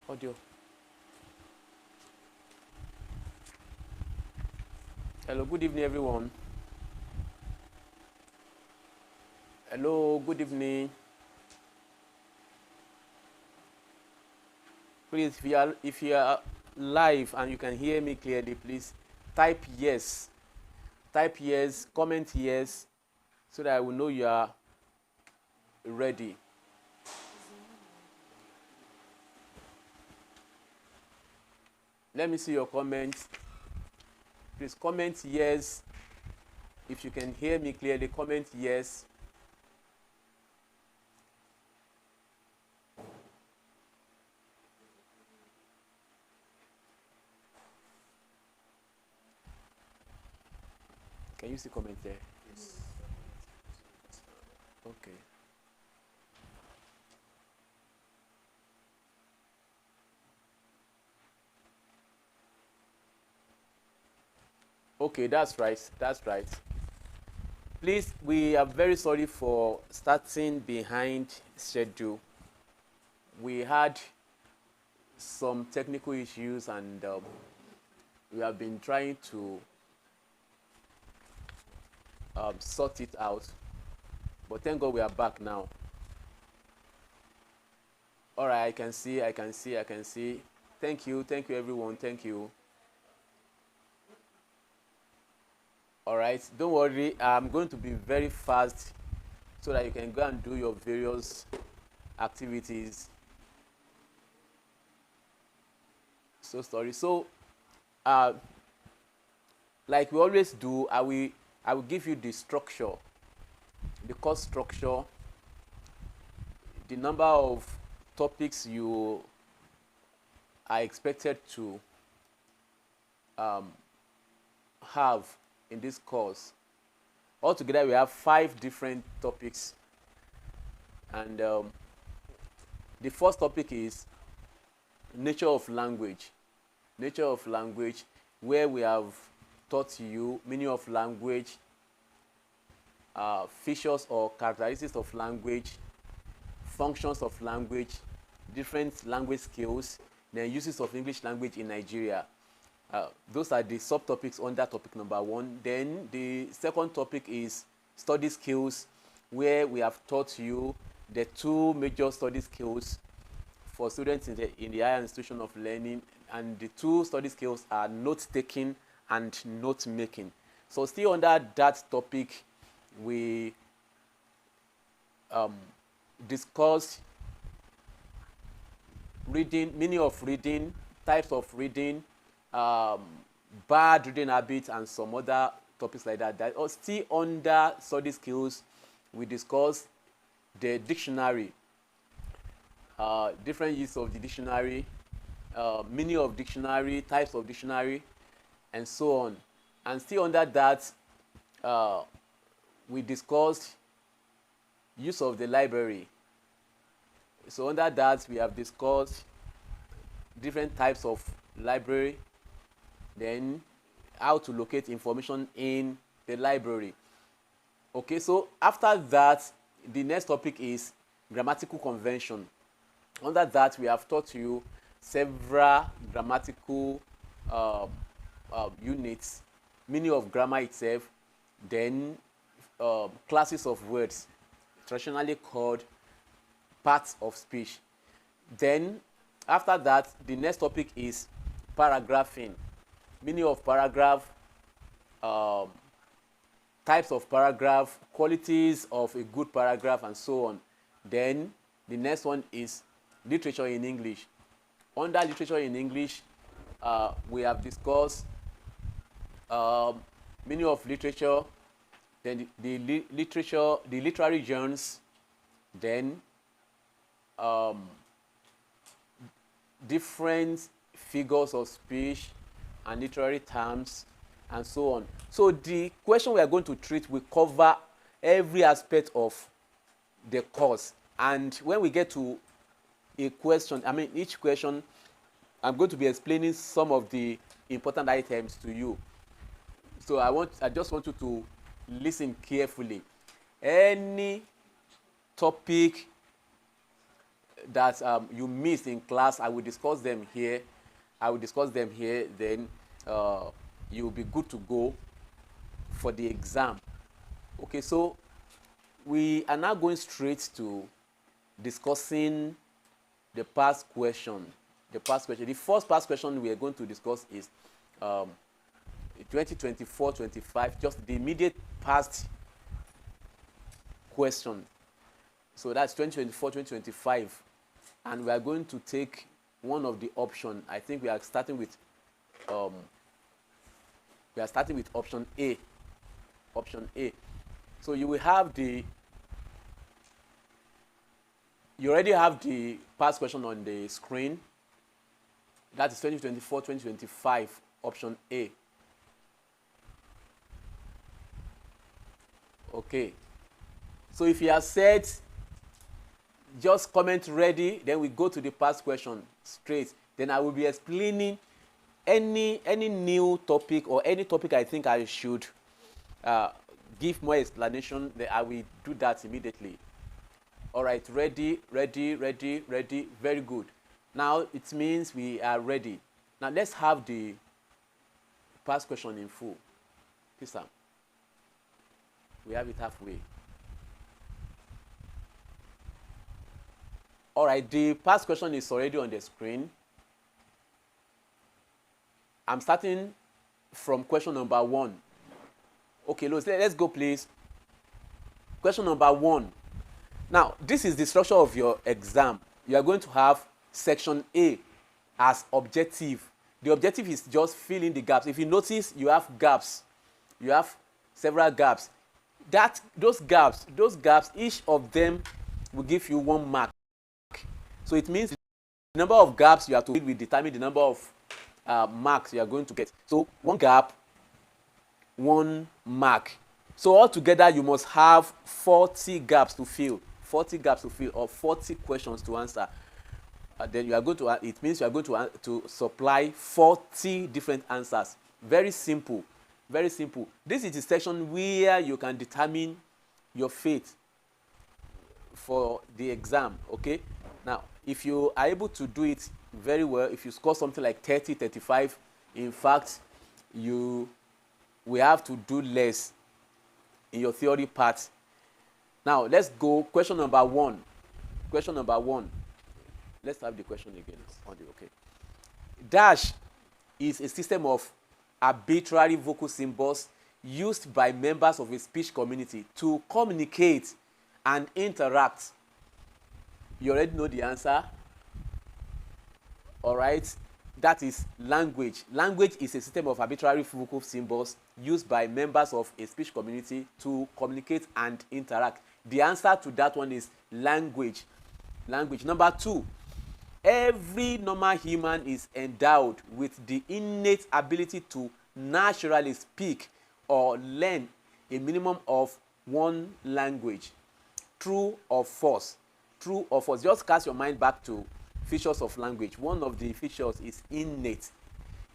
Audio. Hello, good evening, everyone. Hello, good evening. Please, if you are live and you can hear me clearly, please type yes. Type yes, comment yes, so that I will know you are ready. Let me see your comments. Please comment yes. If you can hear me clearly, comment yes. Can you see comment there? Yes. Okay. Okay, that's right. That's right. Please, we are very sorry for starting behind schedule. We had some technical issues and we have been trying to sort it out. But thank God we are back now. All right, I can see. Thank you everyone, thank you. All right, don't worry, I'm going to be very fast so that you can go and do your various activities. So sorry. So, like we always do, I will give you the structure, the course structure, the number of topics you are expected to have in this course. Altogether, we have 5 different topics, and the first topic is nature of language. Nature of language, where we have taught you meaning of language, features or characteristics of language, functions of language, different language skills, then uses of English language in Nigeria. Those are the subtopics under topic number 1. Then the second topic is study skills, where we have taught you the 2 major study skills for students in the higher institution of learning, and the 2 study skills are note taking and note making. So still under that topic, we discussed reading, meaning of reading, types of reading, bad reading habits, and some other topics like that. That are still under study skills. We discussed the dictionary, different use of the dictionary, meaning of dictionary, types of dictionary, and so on. And still under that, we discussed use of the library. So under that, we have discussed different types of library, then how to locate information in the library. Okay, so after that, the next topic is grammatical convention. Under that, we have taught you several grammatical units, meaning of grammar itself, then classes of words, traditionally called parts of speech. Then after that, the next topic is paragraphing, meaning of paragraph, types of paragraph, qualities of a good paragraph, and so on. Then the next one is literature in English. Under literature in English, we have discussed meaning of literature, then the literary genres, then different figures of speech and literary terms, and so on. So the question we are going to treat will cover every aspect of the course. And when we get to a question, each question, I'm going to be explaining some of the important items to you. So I just want you to listen carefully. Any topic that you missed in class, I will discuss them here. Then you'll be good to go for the exam. Okay, so we are now going straight to discussing the past question. The first past question we are going to discuss is 2024-25, just the immediate past question. So that's 2024-2025, and we are going to take one of the options. I think we are starting with option A. Option A. So you will have you already have the past question on the screen. That is 2024-2025, option A. Okay. So if you have said, just comment ready, then we go to the past question straight. Then I will be explaining any new topic or any topic I think I should give more explanation. Then I will do that immediately. All right, ready. Very good. Now it means we are ready. Now let's have the past question in full. Please, Sam. We have it halfway. All right, the past question is already on the screen. I'm starting from question number 1. Okay, let's go, please. Question number 1. Now, this is the structure of your exam. You are going to have section A as objective. The objective is just fill in the gaps. If you notice, you have gaps. You have several gaps. Those gaps, each of them will give you 1 mark. So it means the number of gaps you have to fill will determine the number of marks you are going to get. So 1 gap, 1 mark. So altogether, you must have 40 gaps to fill. 40 gaps to fill, or 40 questions to answer. Then you are going to. It means you are going to supply 40 different answers. Very simple. Very simple. This is the section where you can determine your fate for the exam. Okay. Now, if you are able to do it very well, if you score something like 30, 35, in fact, we have to do less in your theory part. Now, let's go. Question number 1. Question number 1. Let's have the question again. Okay. Dash is a system of arbitrary vocal symbols used by members of a speech community to communicate and interact. You already know the answer. All right. That is language. Language is a system of arbitrary vocal symbols used by members of a speech community to communicate and interact. The answer to that one is language. Language. Number 2, every normal human is endowed with the innate ability to naturally speak or learn a minimum of 1 language. True or false? True or false? Just cast your mind back to features of language. One of the features is innate.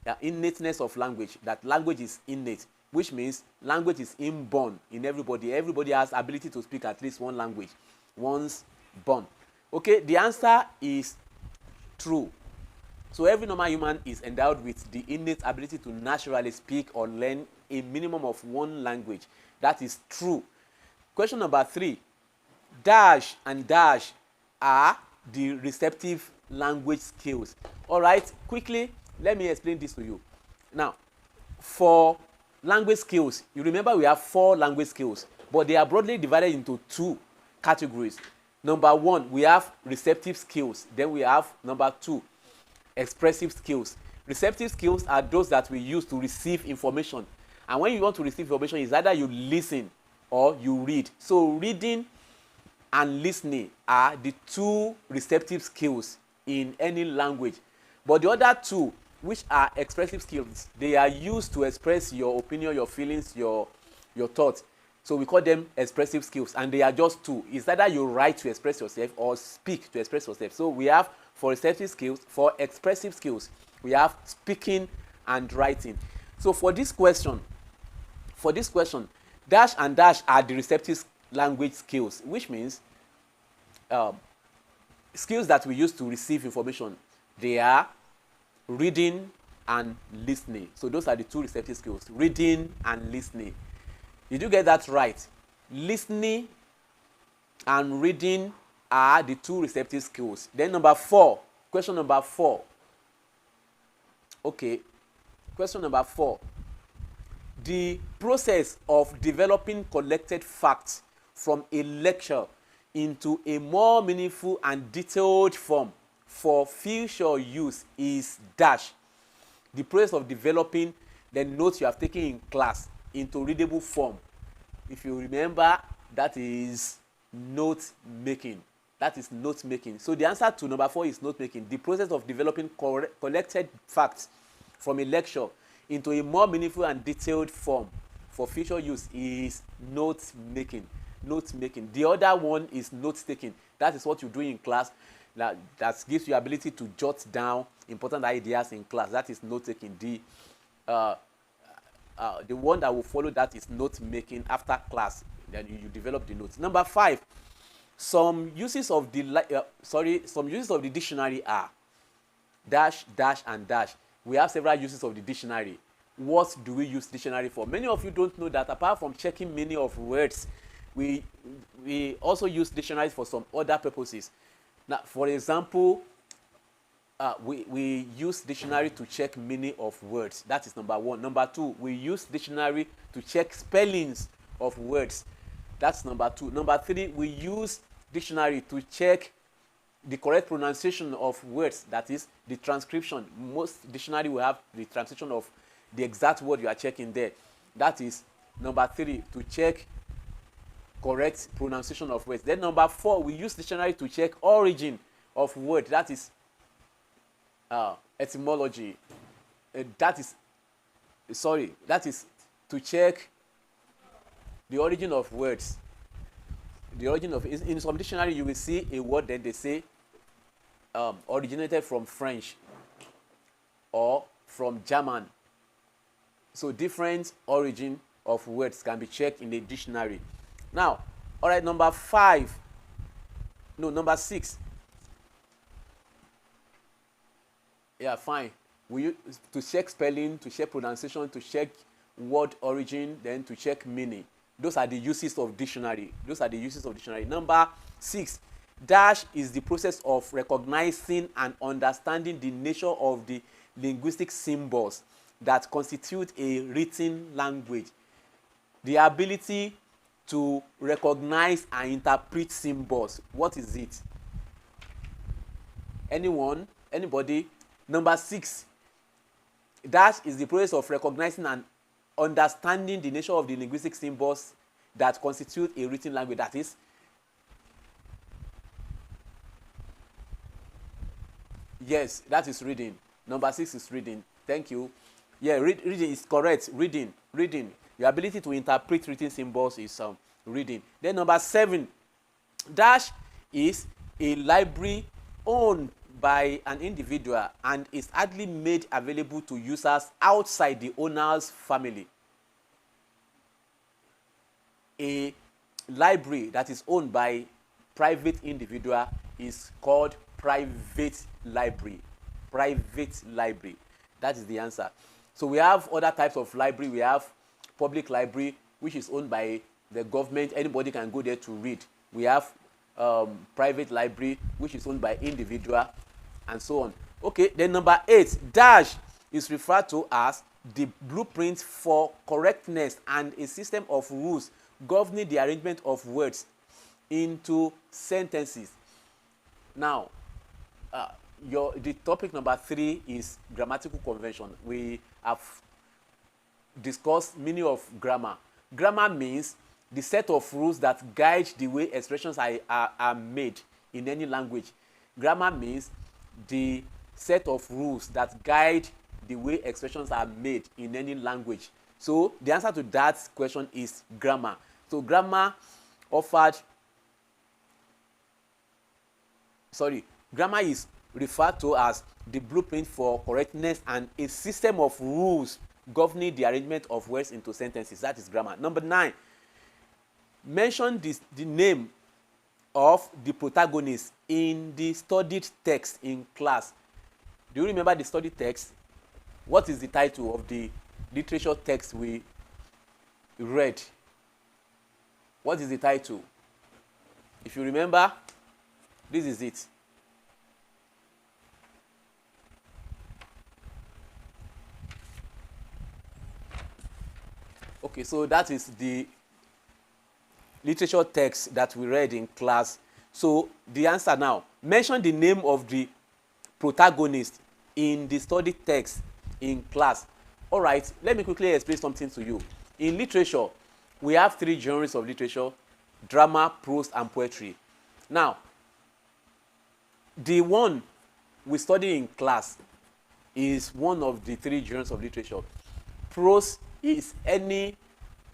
The innateness of language. That language is innate, which means language is inborn in everybody. Everybody has ability to speak at least 1 language once born. Okay, the answer is true. So every normal human is endowed with the innate ability to naturally speak or learn a minimum of 1 language. That is true. Question number 3. Dash and dash are the receptive language skills. All right, quickly, let me explain this to you. Now, for language skills, you remember we have 4 language skills, but they are broadly divided into 2 categories. Number 1, we have receptive skills. Then we have number 2, expressive skills. Receptive skills are those that we use to receive information. And when you want to receive information, it's either you listen or you read. So reading and listening are the 2 receptive skills in any language. But the other 2, which are expressive skills, they are used to express your opinion, your feelings, your thoughts. So we call them expressive skills, and they are just 2. It's either you write to express yourself or speak to express yourself. So we have, for receptive skills, for expressive skills, we have speaking and writing. So for this question, dash and dash are the receptive language skills, which means skills that we use to receive information, they are reading and listening. So those are the two receptive skills, reading and listening. Did you get that right? Listening and reading are the two receptive skills. Then number 4, question number 4. Okay, question number 4. The process of developing collected facts from a lecture into a more meaningful and detailed form for future use is dash. The process of developing the notes you have taken in class into readable form. If you remember, that is note making. That is note making. So the answer to number 4 is note making. The process of developing collected facts from a lecture into a more meaningful and detailed form for future use is note making. Note making. The other one is note taking. That is what you do in class. That gives you ability to jot down important ideas in class. That is note taking. The one that will follow that is note making after class. Then you develop the notes. Number 5. Some uses of the dictionary are dash, dash, and dash. We have several uses of the dictionary. What do we use dictionary for? Many of you don't know that apart from checking meaning of words, we also use dictionaries for some other purposes. Now, for example, we use dictionary to check meaning of words. That is number 1. Number 2, we use dictionary to check spellings of words. That's number 2. Number 3, we use dictionary to check the correct pronunciation of words. That is the transcription. Most dictionary will have the translation of the exact word you are checking there. That is number 3, to check correct pronunciation of words. Then number 4, we use dictionary to check origin of word. That is etymology. That is to check the origin of words. The origin of, in some dictionary you will see a word, then they say originated from French or from German. So different origin of words can be checked in the dictionary. Now, all right, number 6. Yeah, fine. We use to check spelling, to check pronunciation, to check word origin, then to check meaning. Those are the uses of dictionary. Number 6, dash is the process of recognizing and understanding the nature of the linguistic symbols that constitute a written language. The ability to recognize and interpret symbols. What is it? Anyone? Anybody? Number 6, dash is the process of recognizing and understanding the nature of the linguistic symbols that constitute a written language. That is, yes, that is reading. Number 6 is reading. Thank you. Yeah, reading is correct. Reading. Your ability to interpret written symbols is reading. Then number 7, dash is a library owned by an individual and is hardly made available to users outside the owner's family. A library that is owned by private individual is called private library. Private library. That is the answer. So we have other types of library. We have public library, which is owned by the government. Anybody can go there to read. We have private library, which is owned by individual, and so on. Okay, then number 8, dash is referred to as the blueprint for correctness and a system of rules governing the arrangement of words into sentences. Now, the topic number 3 is grammatical convention. We have discussed meaning of grammar. Grammar means the set of rules that guide the way expressions are made in any language. Grammar means the set of rules that guide the way expressions are made in any language. So the answer to that question is grammar. So grammar is referred to as the blueprint for correctness and a system of rules governing the arrangement of words into sentences. That is grammar. Number 9, mention the name of the protagonist in the studied text in class. Do you remember the studied text? What is the title of the literature text we read? What is the title? If you remember, this is it. Okay, so that is the literature text that we read in class. So the answer now, mention the name of the protagonist in the study text in class. All right, let me quickly explain something to you. In literature, we have three genres of literature: drama, prose, and poetry. Now, the one we study in class is one of the three genres of literature. Prose is any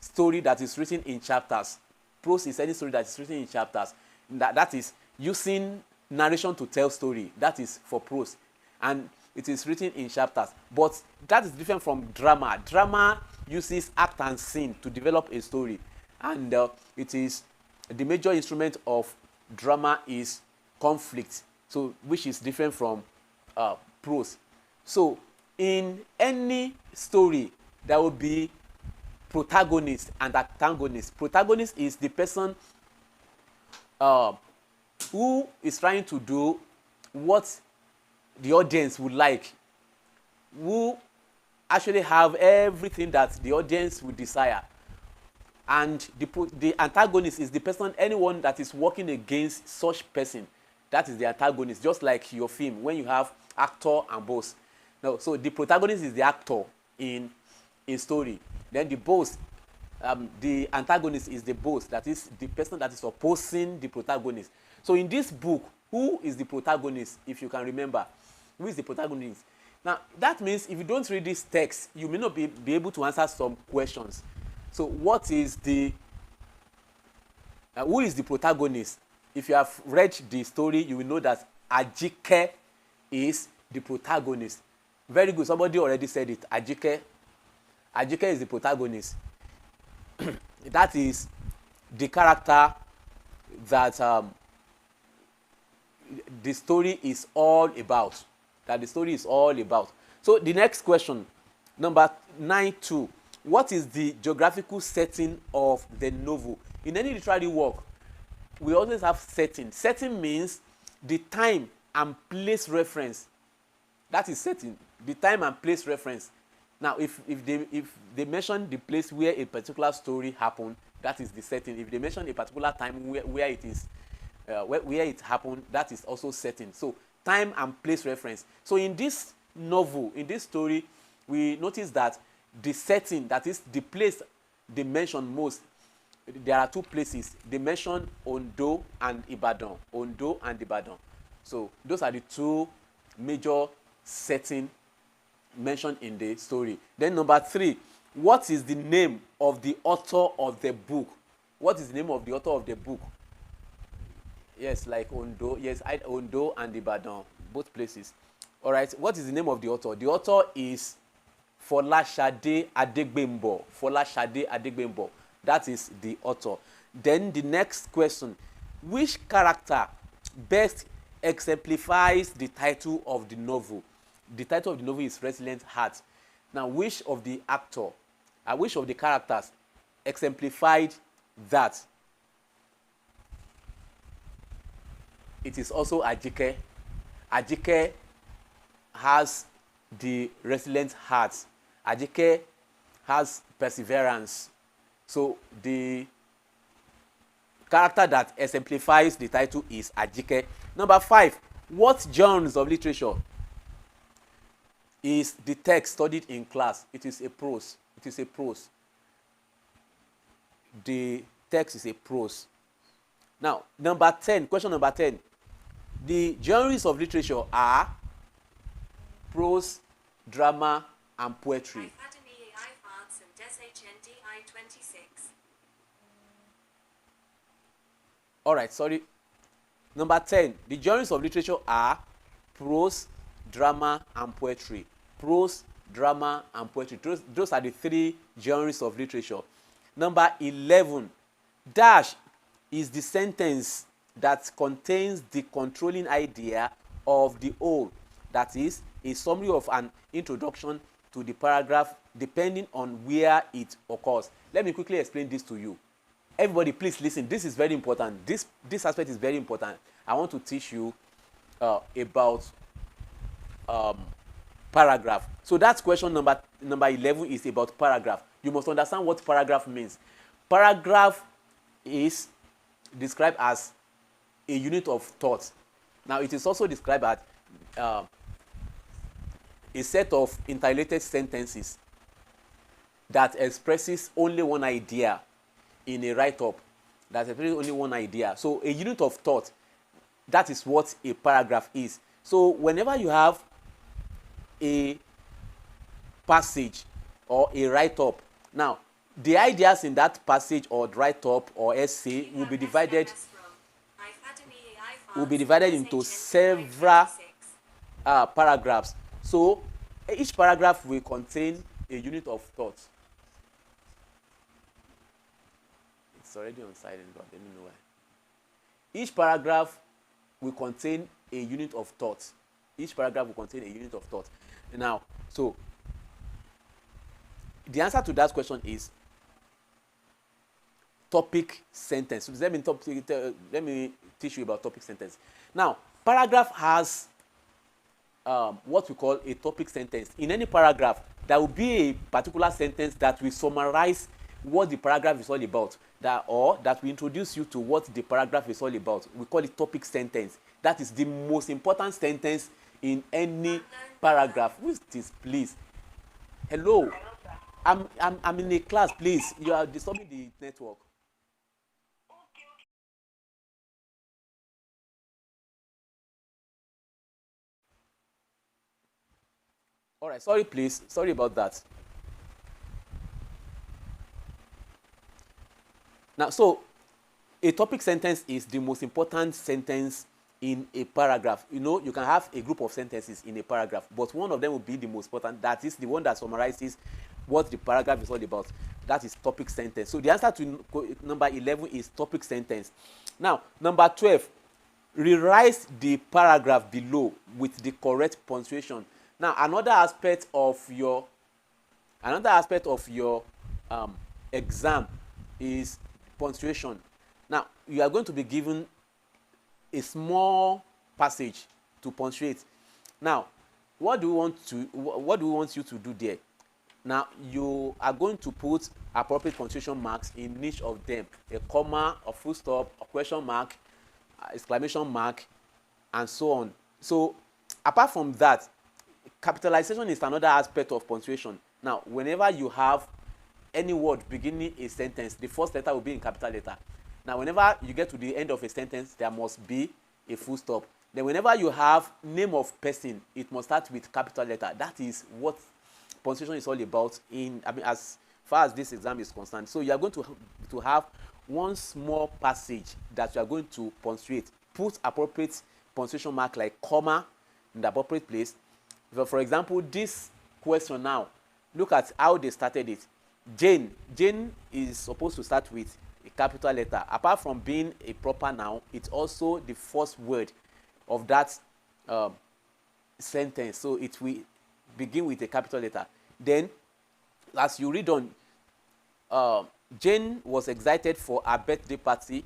story that is written in chapters. Prose is any story that is written in chapters. That is using narration to tell story. That is for prose. And it is written in chapters. But that is different from drama. Drama uses act and scene to develop a story. And it is the major instrument of drama is conflict, so which is different from prose. So in any story, there will be protagonist and antagonist. Protagonist is the person who is trying to do what the audience would like, who actually have everything that the audience would desire. And the antagonist is the person, anyone that is working against such person. That is the antagonist, just like your film, when you have actor and boss. Now, so the protagonist is the actor in a story. Then the boss, the antagonist is the boss, that is the person that is opposing the protagonist. So in this book, who is the protagonist, if you can remember? Who is the protagonist? Now, that means if you don't read this text, you may not be able to answer some questions. So what is the, who is the protagonist? If you have read the story, you will know that Ajike is the protagonist. Very good. Somebody already said it. Ajike. Ajike is the protagonist. That is the character that the story is all about. That the story is all about. So the next question, number 9.2. What is the geographical setting of the novel? In any literary work, we always have setting. Setting means the time and place reference. That is setting. The time and place reference. Now, if they mention the place where a particular story happened, that is the setting. If they mention a particular time where it is, where it happened, that is also setting. So, time and place reference. So, in this novel, in this story, we notice that the setting, that is the place they mention most, there are two places. They mention Ondo and Ibadan. Ondo and Ibadan. So those are the two major settings mentioned in the story. Then number 3, what is the name of the author of the book? What is the name of the author of the book? Yes, like Ondo. Yes, Ondo and Ibadan, both places. All right. What is the name of the author? The author is Folashade Adegbembo. Folashade Adegbembo. That is the author. Then the next question. Which character best exemplifies the title of the novel? The title of the novel is Resilient Heart. Now, which of the which of the characters exemplified that? It is also Ajike. Ajike has the resilient heart. Ajike has perseverance. So the character that exemplifies the title is Ajike. Number 5, what genres of literature is the text studied in class? It is a prose. It is a prose. The text is a prose. Now, number 10, question number 10. The genres of literature are prose, drama, and poetry. All right, sorry. Number 10. The genres of literature are prose, drama, and poetry. Prose, drama, and poetry. Those are the 3 genres of literature. Number 11. Dash is the sentence that contains the controlling idea of the whole. That is, a summary of an introduction to the paragraph depending on where it occurs. Let me quickly explain this to you. Everybody, please listen. This is very important. This aspect is very important. I want to teach you about paragraph. So that's question number 11 is about paragraph. You must understand what paragraph means. Paragraph is described as a unit of thought. Now, it is also described as a set of interrelated sentences that expresses only one idea in a write-up. That expresses only one idea. So a unit of thought, that is what a paragraph is. So whenever you have a passage or a write-up, now the ideas in that passage or write-up or essay will be divided into several paragraphs. So each paragraph will contain a unit of thought. It's already on silent, but let me know why. Each paragraph will contain a unit of thought. Each paragraph will contain a unit of thought. Now, so the answer to that question is topic sentence. So let me teach you about topic sentence. Now, paragraph has what we call a topic sentence. In any paragraph, there will be a particular sentence that will summarize what the paragraph is all about, that will introduce you to what the paragraph is all about. We call it topic sentence. That is the most important sentence in any paragraph. Who is this, please? Hello. I'm in a class, please. You are disturbing the network. All right, sorry, please. Sorry about that. Now, so a topic sentence is the most important sentence in a paragraph. You know, you can have a group of sentences in a paragraph, but one of them will be the most important. That is the one that summarizes what the paragraph is all about. That is topic sentence. So the answer to number 11 is topic sentence. Now, number 12, rewrite the paragraph below with the correct punctuation. Now, another aspect of your exam is punctuation. Now, you are going to be given a small passage to punctuate. Now, what do we want you to do there? Now, you are going to put appropriate punctuation marks in each of them: a comma, a full stop, a question mark, exclamation mark, and so on. So, apart from that, capitalization is another aspect of punctuation. Now, whenever you have any word beginning a sentence, the first letter will be in capital letter. Now, whenever you get to the end of a sentence, there must be a full stop. Then whenever you have name of person, it must start with capital letter. That is what punctuation is all about as far as this exam is concerned. So you are going to have one small passage that you are going to punctuate. Put appropriate punctuation mark like comma in the appropriate place. For example, this question now, look at how they started it. Jane is supposed to start with a capital letter. Apart from being a proper noun, it's also the first word of that sentence. So it will begin with a capital letter. Then, as you read on, Jane was excited for her birthday party.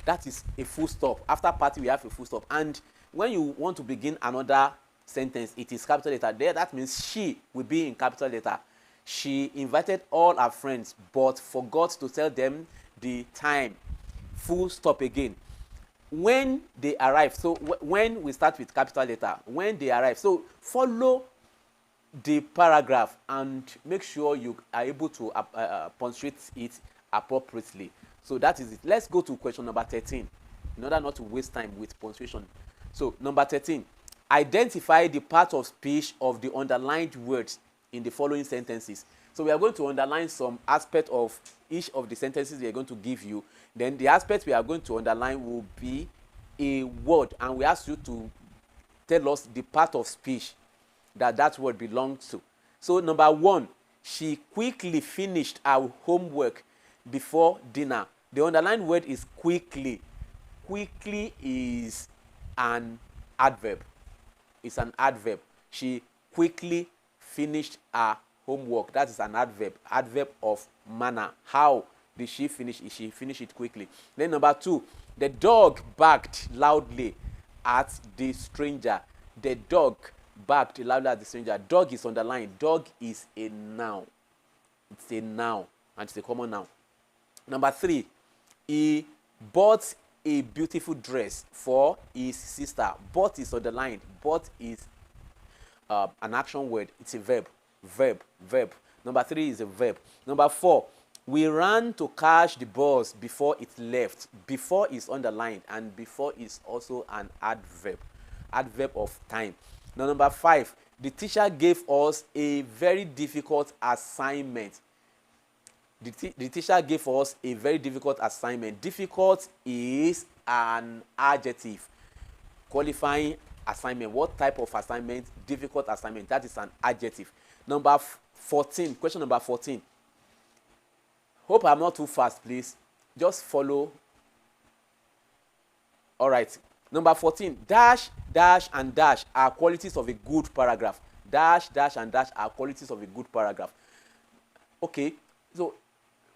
That is a full stop. After party, we have a full stop. And when you want to begin another sentence, it is capital letter. There, that means she will be in capital letter. She invited all her friends, but forgot to tell them the time. Full stop again. When they arrive, so when we start with capital letter, when they arrive, so follow the paragraph and make sure you are able to punctuate it appropriately. So that is it. Let's go to question number 13 in order not to waste time with punctuation. So number 13, identify the part of speech of the underlined words in the following sentences. So we are going to underline some aspect of each of the sentences we are going to give you. Then the aspect we are going to underline will be a word, and we ask you to tell us the part of speech that word belongs to. So number 1, she quickly finished her homework before dinner. The underlined word is quickly. quickly is an adverb. It's an adverb. She quickly finished her homework. That is an adverb. Adverb of manner. How did she finish it? She finished it quickly. Then number 2, the dog barked loudly at the stranger. The dog barked loudly at the stranger. Dog is underlined. Dog is a noun. It's a noun, and it's a common noun. Number 3, he bought a beautiful dress for his sister. Bought is underlined. Bought is an action word. It's a verb. Verb. Number 3 is a verb. Number 4, we ran to catch the bus before it left. Before is underlined, and before is also an adverb. Adverb of time. Now, number 5, the teacher gave us a very difficult assignment. The teacher gave us a very difficult assignment. Difficult is an adjective qualifying assignment. What type of assignment? Difficult assignment. That is an adjective. Number 14, question number 14. Hope I'm not too fast, please. Just follow. All right. Number 14, dash, dash, and dash are qualities of a good paragraph. Dash, dash, and dash are qualities of a good paragraph. Okay, so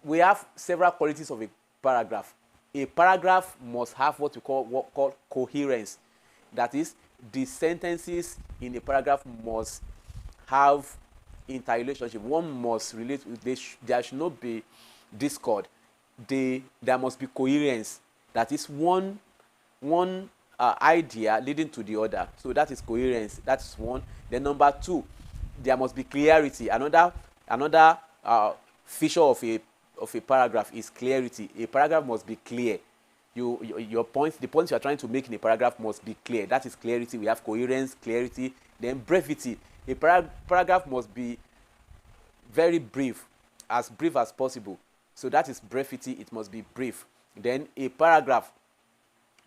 we have several qualities of a paragraph. A paragraph must have what we call coherence. That is, the sentences in a paragraph must have interrelationship. One must relate with this. There should not be discord. There must be coherence. That is one idea leading to the other. So that is coherence. That is one. Then number 2, there must be clarity. Another feature of a paragraph is clarity. A paragraph must be clear. The points you are trying to make in a paragraph must be clear. That is clarity. We have coherence, clarity, then brevity. A paragraph must be very brief as possible. So that is brevity. It must be brief. Then a paragraph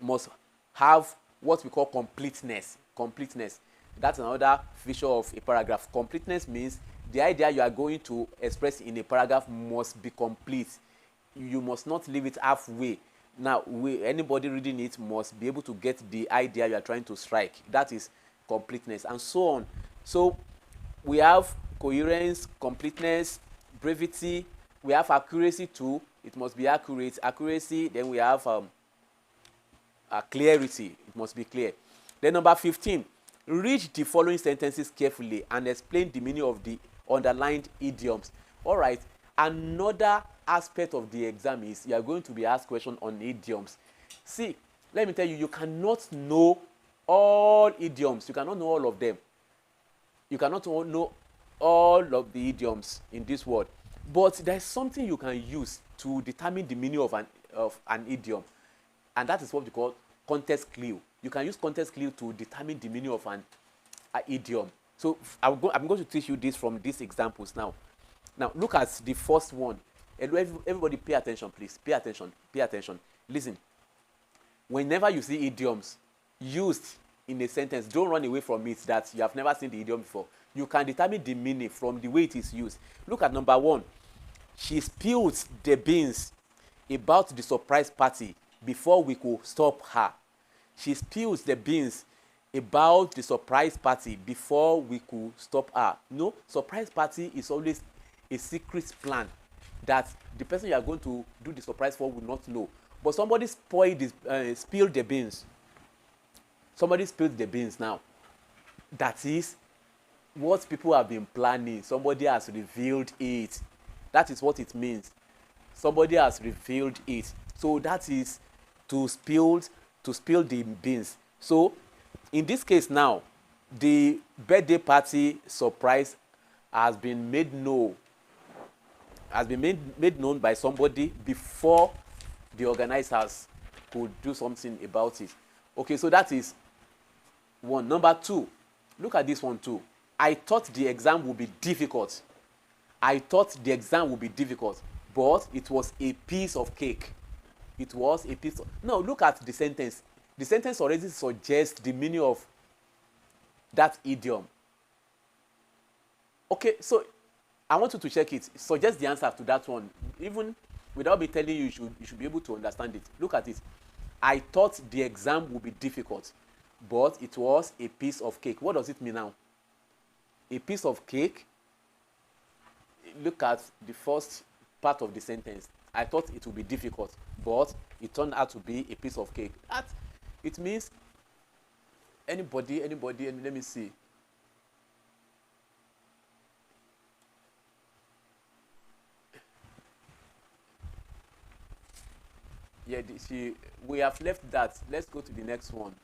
must have what we call completeness. Completeness. That's another feature of a paragraph. Completeness means the idea you are going to express in a paragraph must be complete. You must not leave it halfway. Now, anybody reading it must be able to get the idea you are trying to strike. That is completeness, and so on. So we have coherence, completeness, brevity. We have accuracy too. It must be accurate. Accuracy. Then we have clarity. It must be clear. Then number 15, read the following sentences carefully and explain the meaning of the underlined idioms. All right. Another aspect of the exam is you are going to be asked questions on idioms. See, let me tell you, you cannot know all idioms. You cannot know all of them. You cannot know all of the idioms in this world. But there's something you can use to determine the meaning of an idiom. And that is what we call context clue. You can use context clue to determine the meaning of an idiom. So I'm going to teach you this from these examples now. Now, look at the first one. Everybody pay attention, please. Pay attention. Pay attention. Listen. Whenever you see idioms used in a sentence, don't run away from it that you have never seen the idiom before. You can determine the meaning from the way it is used. Look at number 1. She spilled the beans about the surprise party before we could stop her. She spills the beans about the surprise party before we could stop her. No, surprise party is always a secret plan that the person you are going to do the surprise for will not know. But somebody spilled the beans. Somebody spilled the beans now. That is what people have been planning. Somebody has revealed it. That is what it means. Somebody has revealed it. So that is to spill the beans. So in this case now, the birthday party surprise has been made known. Has been made known by somebody before the organizers could do something about it. Okay, so that is one. Number 2, look at this one too. I thought the exam would be difficult. I thought the exam would be difficult, but it was a piece of cake. It was a piece of... Now, look at the sentence. The sentence already suggests the meaning of that idiom. Okay, so I want you to check it. Suggest the answer to that one. Even without me telling you, you should be able to understand it. Look at it. I thought the exam would be difficult, but it was a piece of cake. What does it mean now? A piece of cake. Look at the first part of the sentence. I thought it would be difficult, but it turned out to be a piece of cake. That it means anybody, and let me see. Yeah, we have left that. Let's go to the next one.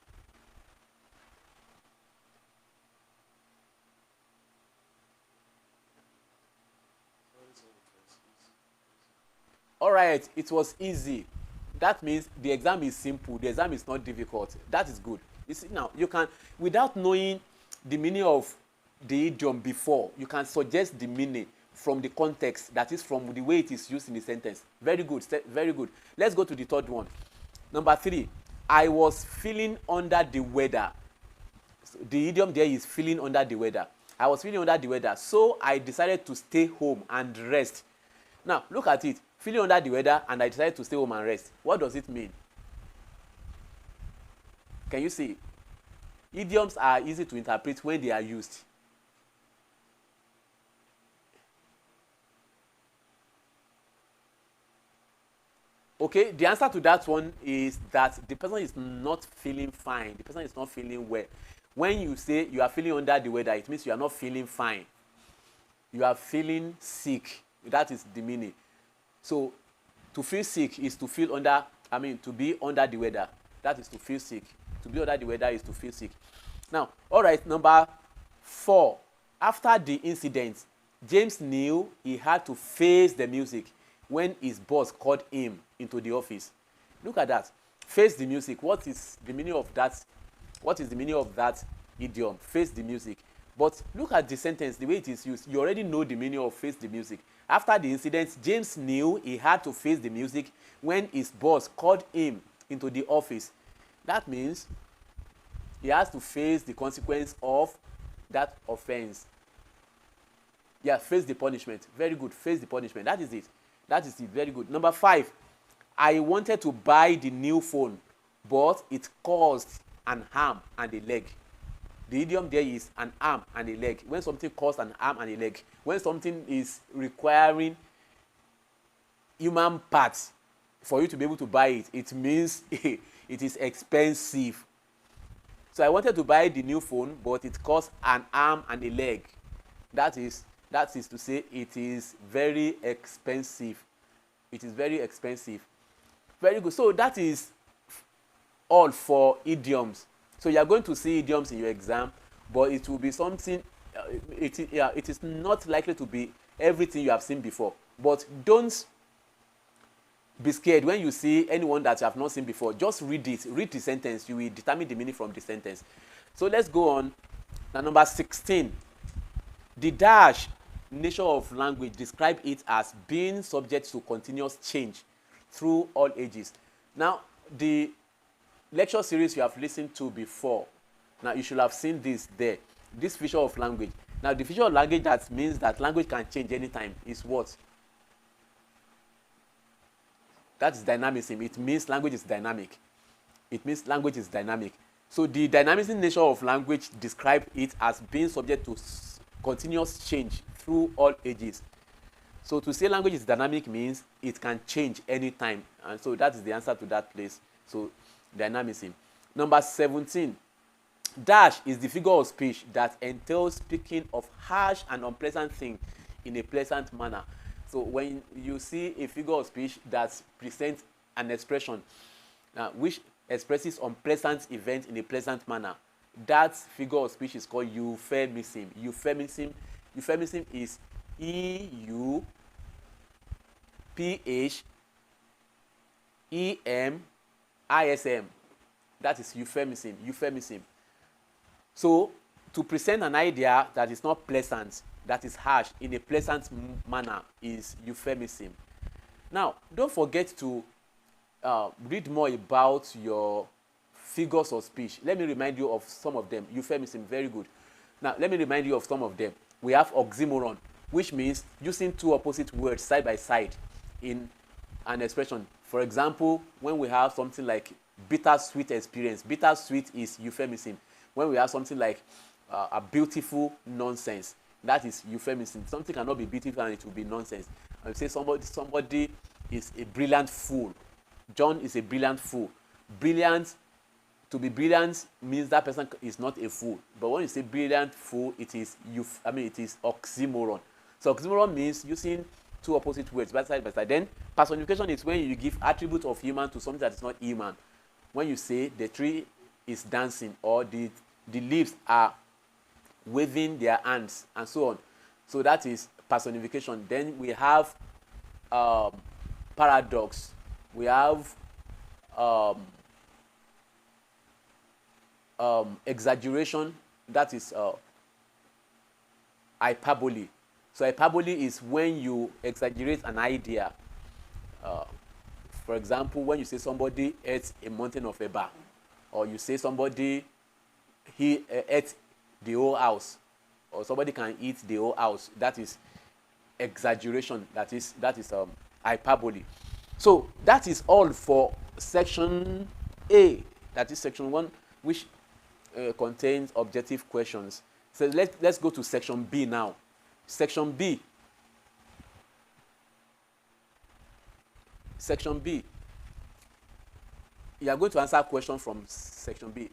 All right, it was easy. That means the exam is simple. The exam is not difficult. That is good. You see, now you can, without knowing the meaning of the idiom before, you can suggest the meaning from the context, that is from the way it is used in the sentence. Very good, very good. Let's go to the third one. Number 3, I was feeling under the weather. So the idiom there is feeling under the weather. I was feeling under the weather, so I decided to stay home and rest. Now, look at it. Feeling under the weather and I decided to stay home and rest. What does it mean? Can you see? Idioms are easy to interpret when they are used. Okay, the answer to that one is that the person is not feeling fine. The person is not feeling well. When you say you are feeling under the weather, it means you are not feeling fine. You are feeling sick. That is the meaning. So, to feel sick is to feel under, to be under the weather. That is to feel sick. To be under the weather is to feel sick. Now, all right, number 4. After the incident, James knew he had to face the music when his boss called him into the office. Look at that. Face the music. What is the meaning of that? What is the meaning of that idiom? Face the music. But look at the sentence, the way it is used. You already know the meaning of face the music. After the incident, James knew he had to face the music when his boss called him into the office. That means he has to face the consequence of that offense. Yeah, face the punishment. Very good. Face the punishment. That is it. That is it. Very good. Number 5. I wanted to buy the new phone, but it caused an arm and a leg. The idiom there is an arm and a leg. When something causes an arm and a leg, when something is requiring human parts for you to be able to buy it, it means it is expensive. So I wanted to buy the new phone, but it cost an arm and a leg. That is to say it is very expensive. It is very expensive. Very good. So that is all for idioms. So you are going to see idioms in your exam, but it will be something, it is not likely to be everything you have seen before. But don't be scared when you see anyone that you have not seen before. Just read it. Read the sentence. You will determine the meaning from the sentence. So let's go on. Now, number 16. The dash nature of language describe it as being subject to continuous change through all ages. Now, the lecture series you have listened to before, now you should have seen this there, this feature of language. Now the feature of language that means that language can change anytime is what? That is dynamism. It means language is dynamic. It means language is dynamic. So the dynamism nature of language describe it as being subject to continuous change through all ages. So to say language is dynamic means it can change anytime, and so that is the answer to that place. So dynamism. Number 17. Dash is the figure of speech that entails speaking of harsh and unpleasant things in a pleasant manner. So when you see a figure of speech that presents an expression which expresses unpleasant event in a pleasant manner, that figure of speech is called euphemism. Euphemism is EUPHEMISM. That is euphemism. Euphemism. So to present an idea that is not pleasant, that is harsh, in a pleasant manner is euphemism. Now, don't forget to read more about your figures of speech. Let me remind you of some of them. Euphemism, very good. Now, let me remind you of some of them. We have oxymoron, which means using two opposite words side by side in an expression. For example, when we have something like bittersweet experience. Bittersweet is euphemism. When we have something like a beautiful nonsense, that is euphemism. Something cannot be beautiful and it will be nonsense. I say somebody is a brilliant fool. John is a brilliant fool. Brilliant, to be brilliant means that person is not a fool. But when you say brilliant fool, it is it is oxymoron. So oxymoron means using two opposite words side by side. Then personification is when you give attributes of human to something that is not human. When you say the tree is dancing, or the leaves are waving their hands, and so on. So that is personification. Then we have paradox. We have exaggeration. That is hyperbole. So hyperbole is when you exaggerate an idea. For example, when you say somebody ate a mountain of eba, or you say somebody ate the whole house, or somebody can eat the whole house, that is exaggeration. That is hyperbole. So that is all for section A. That is section 1, which contains objective questions. So let's go to section B now. Section B. Section B. You are going to answer questions from section B.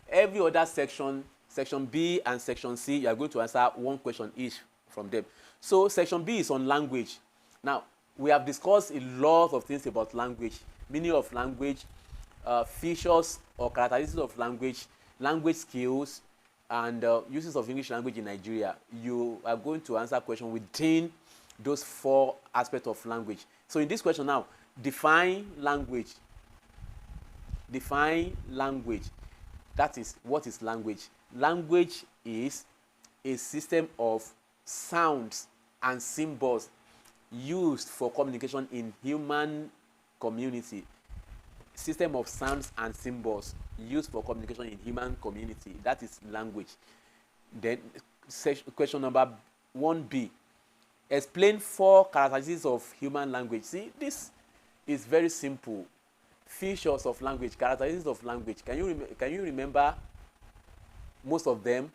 Every other section, section B and section C, you are going to answer one question each from them. So section B is on language. Now, we have discussed a lot of things about language, meaning of language, features or characteristics of language, language skills, and uses of English language in Nigeria. You are going to answer questions within those 4 aspects of language. So in this question now, define language. Define language. That is, what is language? Language is a system of sounds and symbols used for communication in human community. System of sounds and symbols used for communication in human community. That is language. Then question number 1B. Explain 4 characteristics of human language. See, this is very simple. Features of language, characteristics of language. Can you remember most of them?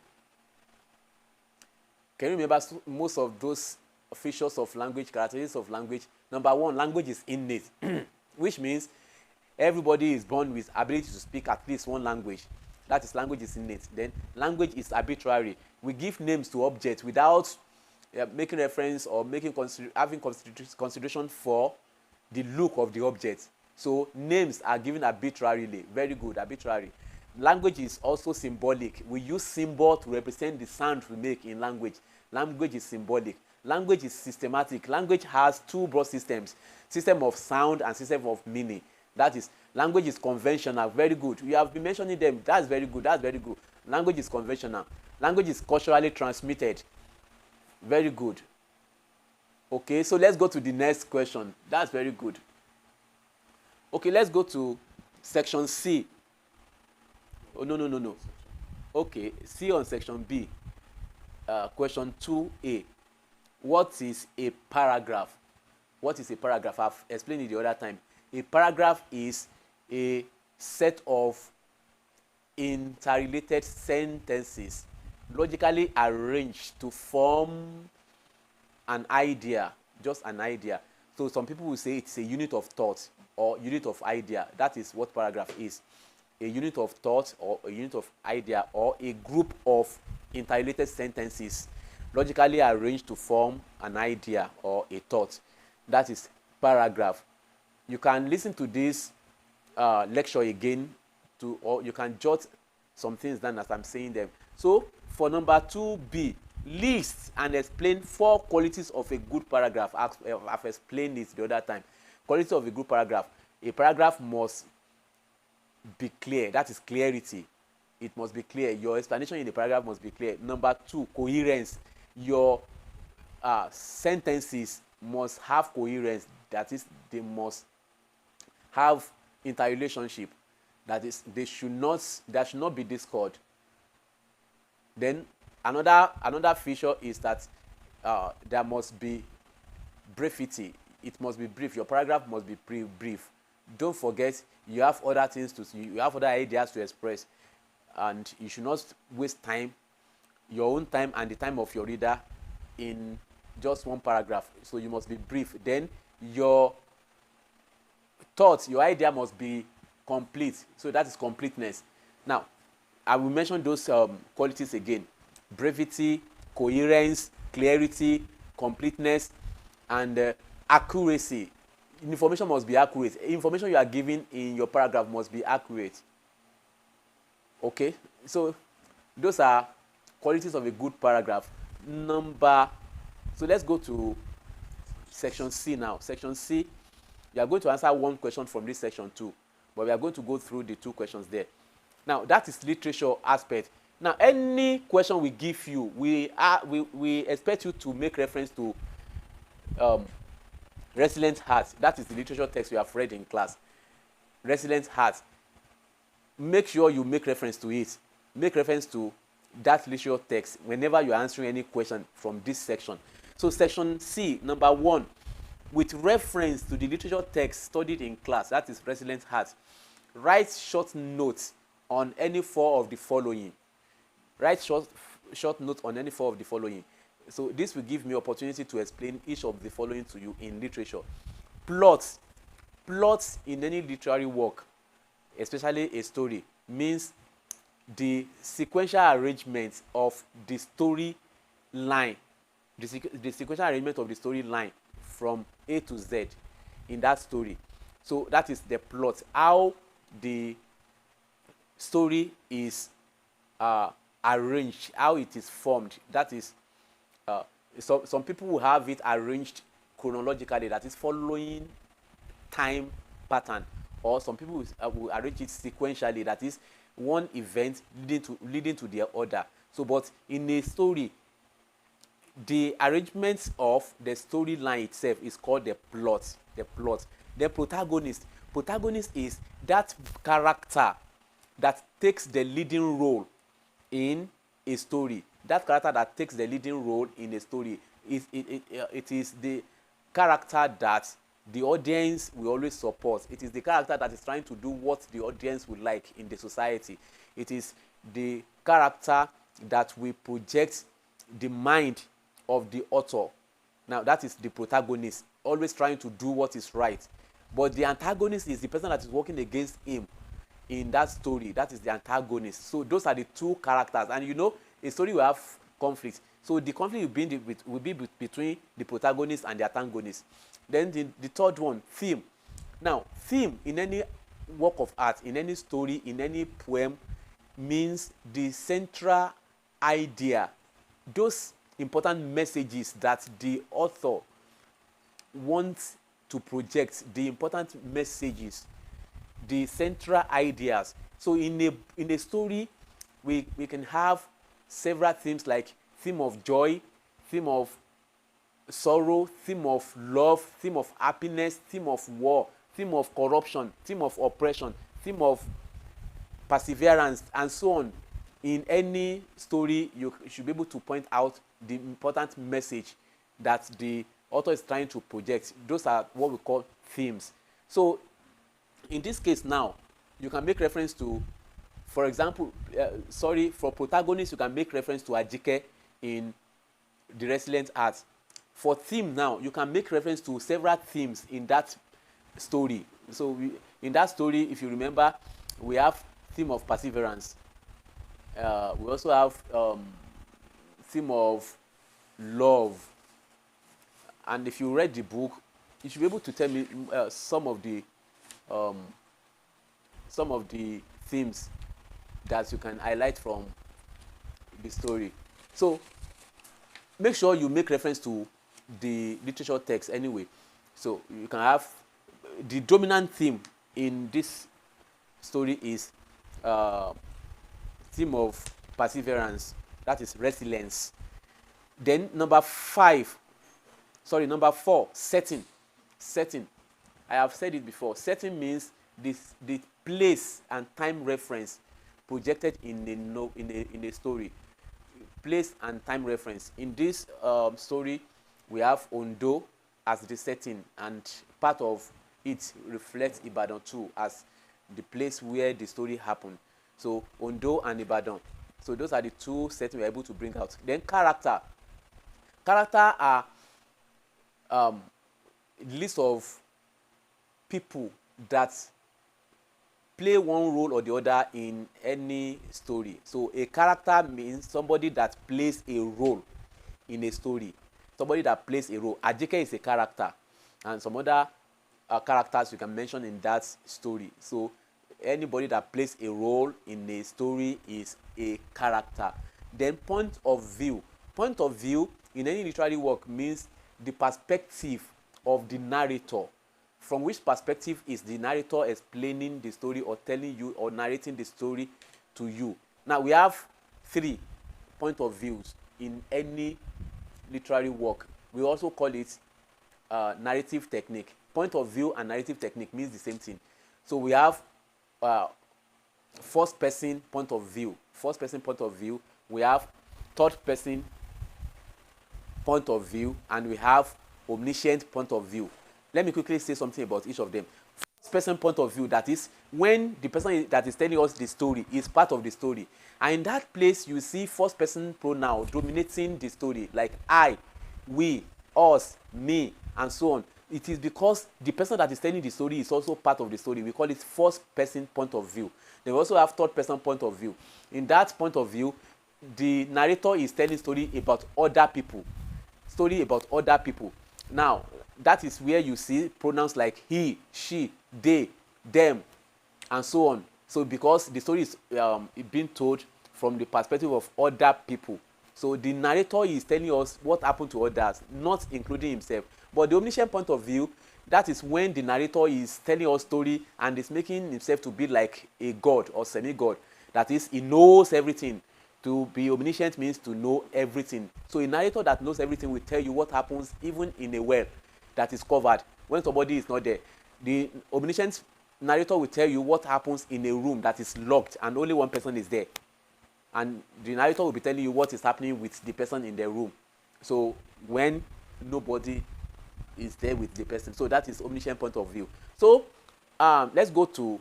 Can you remember most of those features of language, characteristics of language? Number 1, language is innate, which means everybody is born with ability to speak at least one language. That is, language is innate. Then language is arbitrary. We give names to objects without making reference or having consideration for the look of the object. So names are given arbitrarily. Very good, arbitrary. Language is also symbolic. We use symbol to represent the sound we make in language. Language is symbolic. Language is systematic. Language has 2 broad systems: system of sound and system of meaning. That is, language is conventional. Very good. You have been mentioning them. That's very good. That's very good. Language is conventional. Language is culturally transmitted. Very good. Okay, so let's go to the next question. That's very good. Okay, let's go to section C. Oh, no. Okay, C on section B. Question 2A. What is a paragraph? What is a paragraph? I've explained it the other time. A paragraph is a set of interrelated sentences logically arranged to form an idea, just an idea. So some people will say it's a unit of thought or unit of idea. That is what paragraph is. A unit of thought or a unit of idea, or a group of interrelated sentences logically arranged to form an idea or a thought. That is paragraph. You can listen to this lecture again, or you can jot some things down as I'm saying them. So for number 2B, list and explain 4 qualities of a good paragraph. I've explained it the other time. Quality of a good paragraph. A paragraph must be clear. That is clarity. It must be clear. Your explanation in the paragraph must be clear. Number 2, coherence. Your sentences must have coherence. That is, they must have interrelationship. That is, there should not be discord. Then another feature is that there must be brevity. It must be brief. Your paragraph must be brief. Don't forget, You have other things to see, you have other ideas to express, and you should not waste time, your own time and the time of your reader, in just one paragraph. So you must be brief. Then your thoughts, your idea must be complete. So that is completeness. Now, I will mention those qualities again: brevity, coherence, clarity, completeness, and accuracy. Information must be accurate. Information you are giving in your paragraph must be accurate. Okay, so those are qualities of a good paragraph. So let's go to section C now. Section C, you are going to answer one question from this section too, but we are going to go through the two questions there. Now, that is literature aspect. Now, any question we give you, we expect you to make reference to Resilient Heart. That is the literature text we have read in class. Resilient Heart. Make sure you make reference to it. Make reference to that literature text whenever you are answering any question from this section. So section C, number 1, with reference to the literature text studied in class, that is Resilient Heart, write short notes on any four of the following. Write short notes on any four of the following. So this will give me opportunity to explain each of the following to you in literature. Plots. Plots in any literary work, especially a story, means the sequential arrangement of the story line, the sequential arrangement of the story line from A to Z in that story. So that is the plot, how the story is arranged, how it is formed. That is, some people will have it arranged chronologically, that is following time pattern, or some people will arrange it sequentially, that is one event leading to the other. So, but in a story, the arrangement of the storyline itself is called the plot. The plot. The protagonist. Protagonist is that character that takes the leading role in a story. That character that takes the leading role in a story it is the character that the audience will always support. It is the character that is trying to do what the audience would like in the society. It is the character that will project the mind of the author. Now, that is the protagonist, always trying to do what is right. But the antagonist is the person that is working against him in that story. That is the antagonist. So those are the two characters. And you know, a story will have conflict. So the conflict will be between the protagonist and the antagonist. Then the third one, theme. Now, theme in any work of art, in any story, in any poem, means the central idea, those important messages that the author wants to project, the important messages, the central ideas. So in a story, we can have several themes, like theme of joy, theme of sorrow, theme of love, theme of happiness, theme of war, theme of corruption, theme of oppression, theme of perseverance, and so on. In any story, you should be able to point out the important message that the author is trying to project. Those are what we call themes. So in this case now, you can make reference to, for example, for protagonist, you can make reference to Ajike in The Resilient Heart. For theme now, you can make reference to several themes in that story. So in that story, if you remember, we have theme of perseverance. We also have theme of love. And if you read the book, you should be able to tell me some of the themes that you can highlight from the story. So make sure you make reference to the literature text anyway. So you can have the dominant theme in this story is theme of perseverance, that is resilience. Then number 4, setting. I have said it before. Setting means the place and time reference projected in a story. Place and time reference. In this story, we have Ondo as the setting, and part of it reflects Ibadan too as the place where the story happened. So Ondo and Ibadan. So those are the two settings we're able to bring out. Then character. Character are list of people that play one role or the other in any story. So a character means somebody that plays a role in a story. Somebody that plays a role. Ajike is a character, and some other characters you can mention in that story. So anybody that plays a role in a story is a character. Then point of view. Point of view in any literary work means the perspective of the narrator. From which perspective is the narrator explaining the story or telling you or narrating the story to you? Now we have 3 point of views in any literary work. We also call it narrative technique. Point of view and narrative technique means the same thing. So we have first person point of view. First person point of view. We have third person point of view, and we have omniscient point of view. Let me quickly say something about each of them. First person point of view, that is when the person that is telling us the story is part of the story. And in that place, you see first person pronoun dominating the story, like I, we, us, me, and so on. It is because the person that is telling the story is also part of the story. We call it first person point of view. Then we also have third person point of view. In that point of view, the narrator is telling story about other people. Story about other people. Now, that is where you see pronouns like he, she, they, them, and so on. So because the story is being told from the perspective of other people. So the narrator is telling us what happened to others, not including himself. But the omniscient point of view, that is when the narrator is telling us story and is making himself to be like a god or semi-god. That is, he knows everything. To be omniscient means to know everything. So a narrator that knows everything will tell you what happens even in a well that is covered when somebody is not there. The omniscient narrator will tell you what happens in a room that is locked and only one person is there. And the narrator will be telling you what is happening with the person in the room. So when nobody is there with the person. So that is omniscient point of view. So let's go to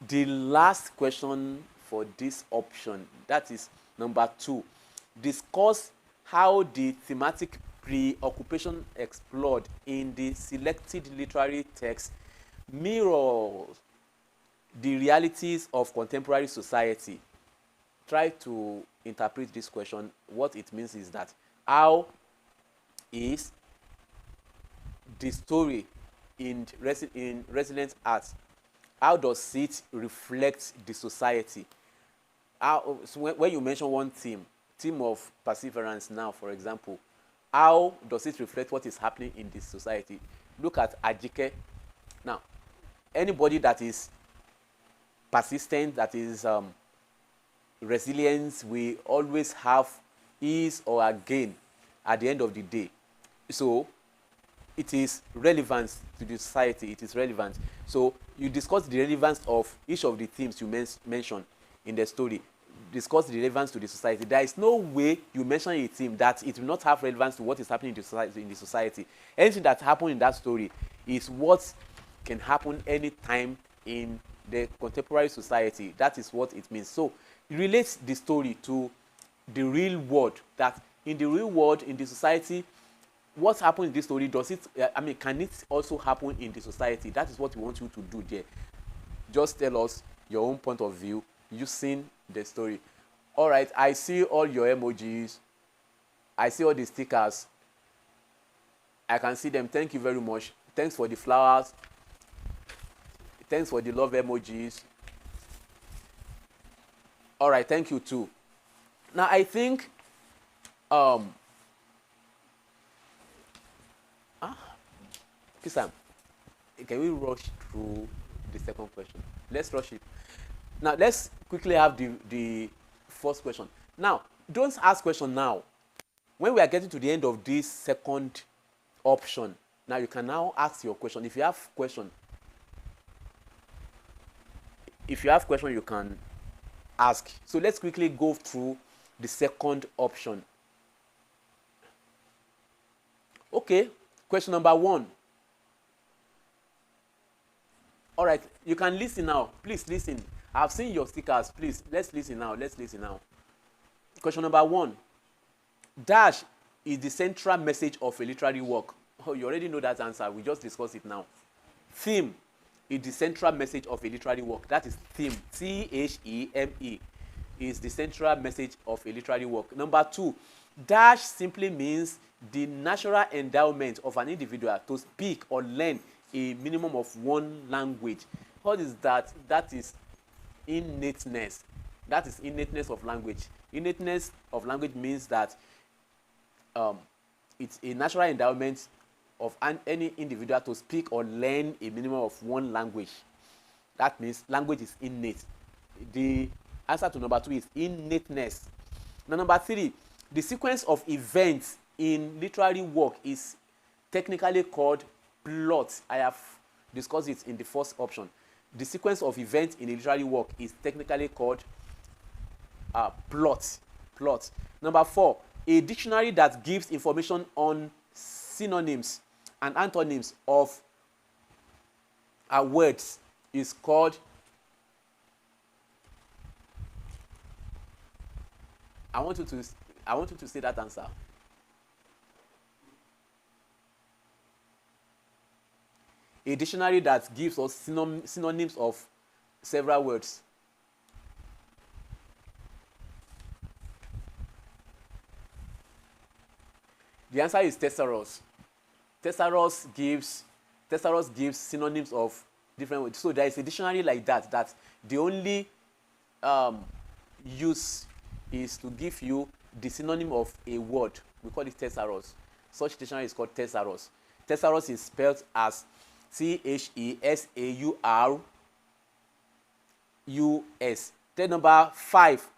the last question for this option. That is number 2. Discuss how the thematic preoccupation explored in the selected literary text mirrors the realities of contemporary society. Try to interpret this question. What it means is that how is the story in resilient art, how does it reflect the society? So when you mention one theme of perseverance now, for example, how does it reflect what is happening in this society? Look at Ajike. Now, anybody that is persistent, that is resilient, we always have ease or a gain at the end of the day. So it is relevant to the society. It is relevant. So you discuss the relevance of each of the themes you mentioned in the story. Discuss the relevance to the society. There is no way you mention a theme that it will not have relevance to what is happening in the society. Anything that happened in that story is what can happen anytime in the contemporary society. That is what it means. So it relates the story to the real world. That in the real world, in the society, what happened in this story, does it, can it also happen in the society? That is what we want you to do there. Just tell us your own point of view using the story. All right, I see all your emojis. I see all the stickers. I can see them. Thank you very much. Thanks for the flowers. Thanks for the love emojis. All right, thank you too. Now, I think Kisam, can we rush through the second question? Let's rush it. Now, let's quickly have the first question. Now, don't ask question now. When we are getting to the end of this second option, now you can now ask your question. If you have question, you can ask. So let's quickly go through the second option. Okay, question number 1. All right, you can listen now. Please listen. I've seen your stickers. Please, let's listen now. Let's listen now. Question number 1. Dash is the central message of a literary work. Oh, you already know that answer. We just discussed it now. Theme is the central message of a literary work. That is theme. Theme is the central message of a literary work. Number 2, dash simply means the natural endowment of an individual to speak or learn a minimum of one language. What is that? That is innateness. That is innateness of language. Innateness of language means that it's a natural endowment of any individual to speak or learn a minimum of one language. That means language is innate. The answer to number 2 is innateness. Now, number 3, the sequence of events in literary work is technically called plot. I have discussed it in the first option. The sequence of events in a literary work is technically called plot. Number 4, a dictionary that gives information on synonyms and antonyms of words is called, I want you to say that answer. A dictionary that gives us synonyms of several words. The answer is thesaurus. Thesaurus gives synonyms of different words. So there is a dictionary like that the only use is to give you the synonym of a word. We call it thesaurus. Such dictionary is called thesaurus. Thesaurus is spelled as Thesaurus. Then number 5,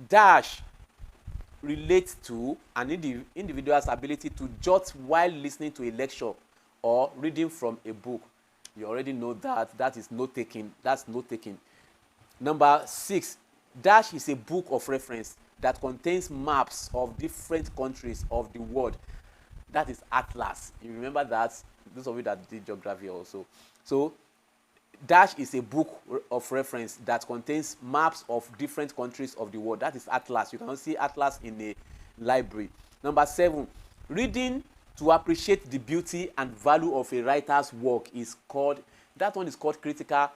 dash relates to an individual's ability to jot while listening to a lecture or reading from a book. You already know that is note taking. That's note taking. Number 6, dash is a book of reference that contains maps of different countries of the world. That is atlas. You remember that? Those of you that did geography also. So dash is a book of reference that contains maps of different countries of the world. That is atlas. You can see atlas in a library. Number 7, reading to appreciate the beauty and value of a writer's work is called, that one is called critical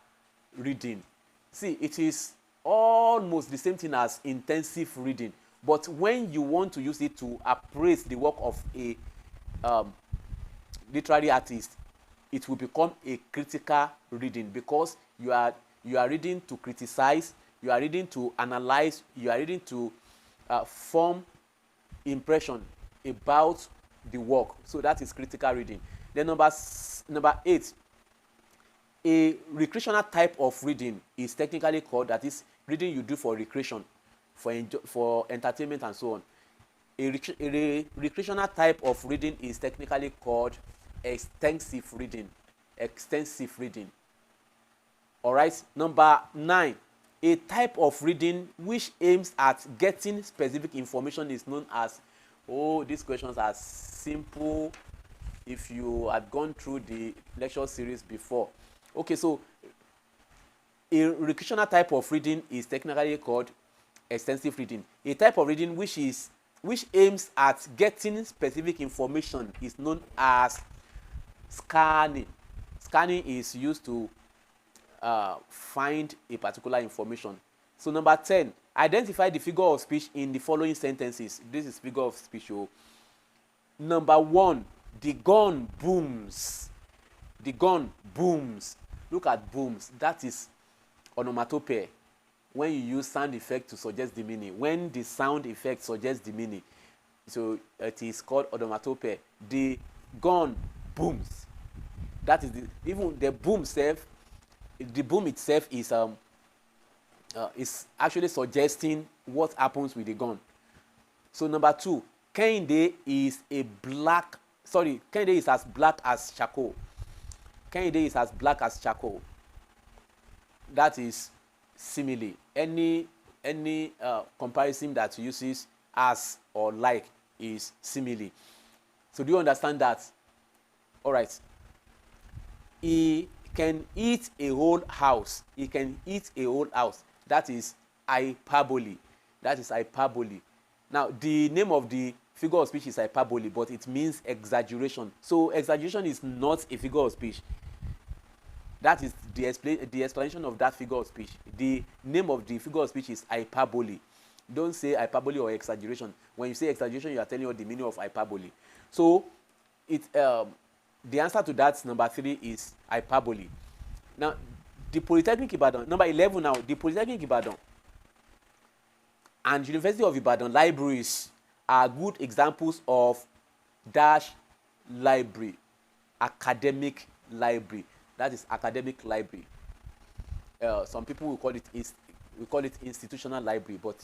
reading. See, it is almost the same thing as intensive reading, but when you want to use it to appraise the work of a literary artist, it will become a critical reading, because you are reading to criticize, you are reading to analyze, you are reading to form impression about the work. So that is critical reading. Then number 8, a recreational type of reading is technically called, that is reading you do for recreation, for entertainment and so on. A recreational type of reading is technically called extensive reading. All right. Number 9, a type of reading which aims at getting specific information is known as, oh, these questions are simple if you had gone through the lecture series before. Okay, so a recreational type of reading is technically called extensive reading. A type of reading which aims at getting specific information is known as scanning. Scanning is used to find a particular information. So number 10, identify the figure of speech in the following sentences. This is figure of speech. Number 1, the gun booms. The gun booms. Look at booms. That is onomatopoeia. When you use sound effect to suggest the meaning. When the sound effect suggests the meaning, so it is called onomatopoeia. The gun booms. That is even the boom itself. The boom itself is actually suggesting what happens with the gun. So number 2, Kehinde is Kehinde is as black as charcoal. Kehinde is as black as charcoal. That is simile. Any comparison that uses as or like is simile. So do you understand that? All right. can eat a whole house. He can eat a whole house. That is hyperbole. That is hyperbole. Now, the name of the figure of speech is hyperbole, but it means exaggeration. So exaggeration is not a figure of speech. That is the explanation of that figure of speech. The name of the figure of speech is hyperbole. Don't say hyperbole or exaggeration. When you say exaggeration, you are telling you the meaning of hyperbole. So the answer to that, number 3, is hyperbole. Now, the Polytechnic Ibadan, number 11 now, the Polytechnic Ibadan and University of Ibadan libraries are good examples of dash library, academic library. That is academic library. Some people will call it institutional library, but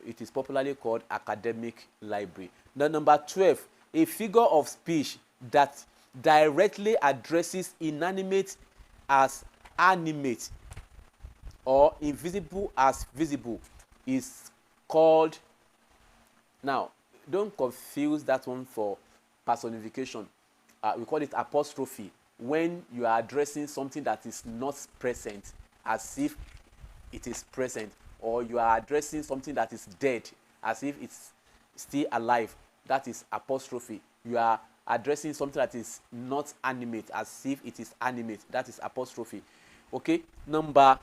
it is popularly called academic library. Now, number 12, a figure of speech that directly addresses inanimate as animate or invisible as visible is called, now don't confuse that one for personification. We call it apostrophe, when you are addressing something that is not present as if it is present, or you are addressing something that is dead as if it's still alive. That is apostrophe. You are addressing something that is not animate as if it is animate. That is apostrophe. Okay, number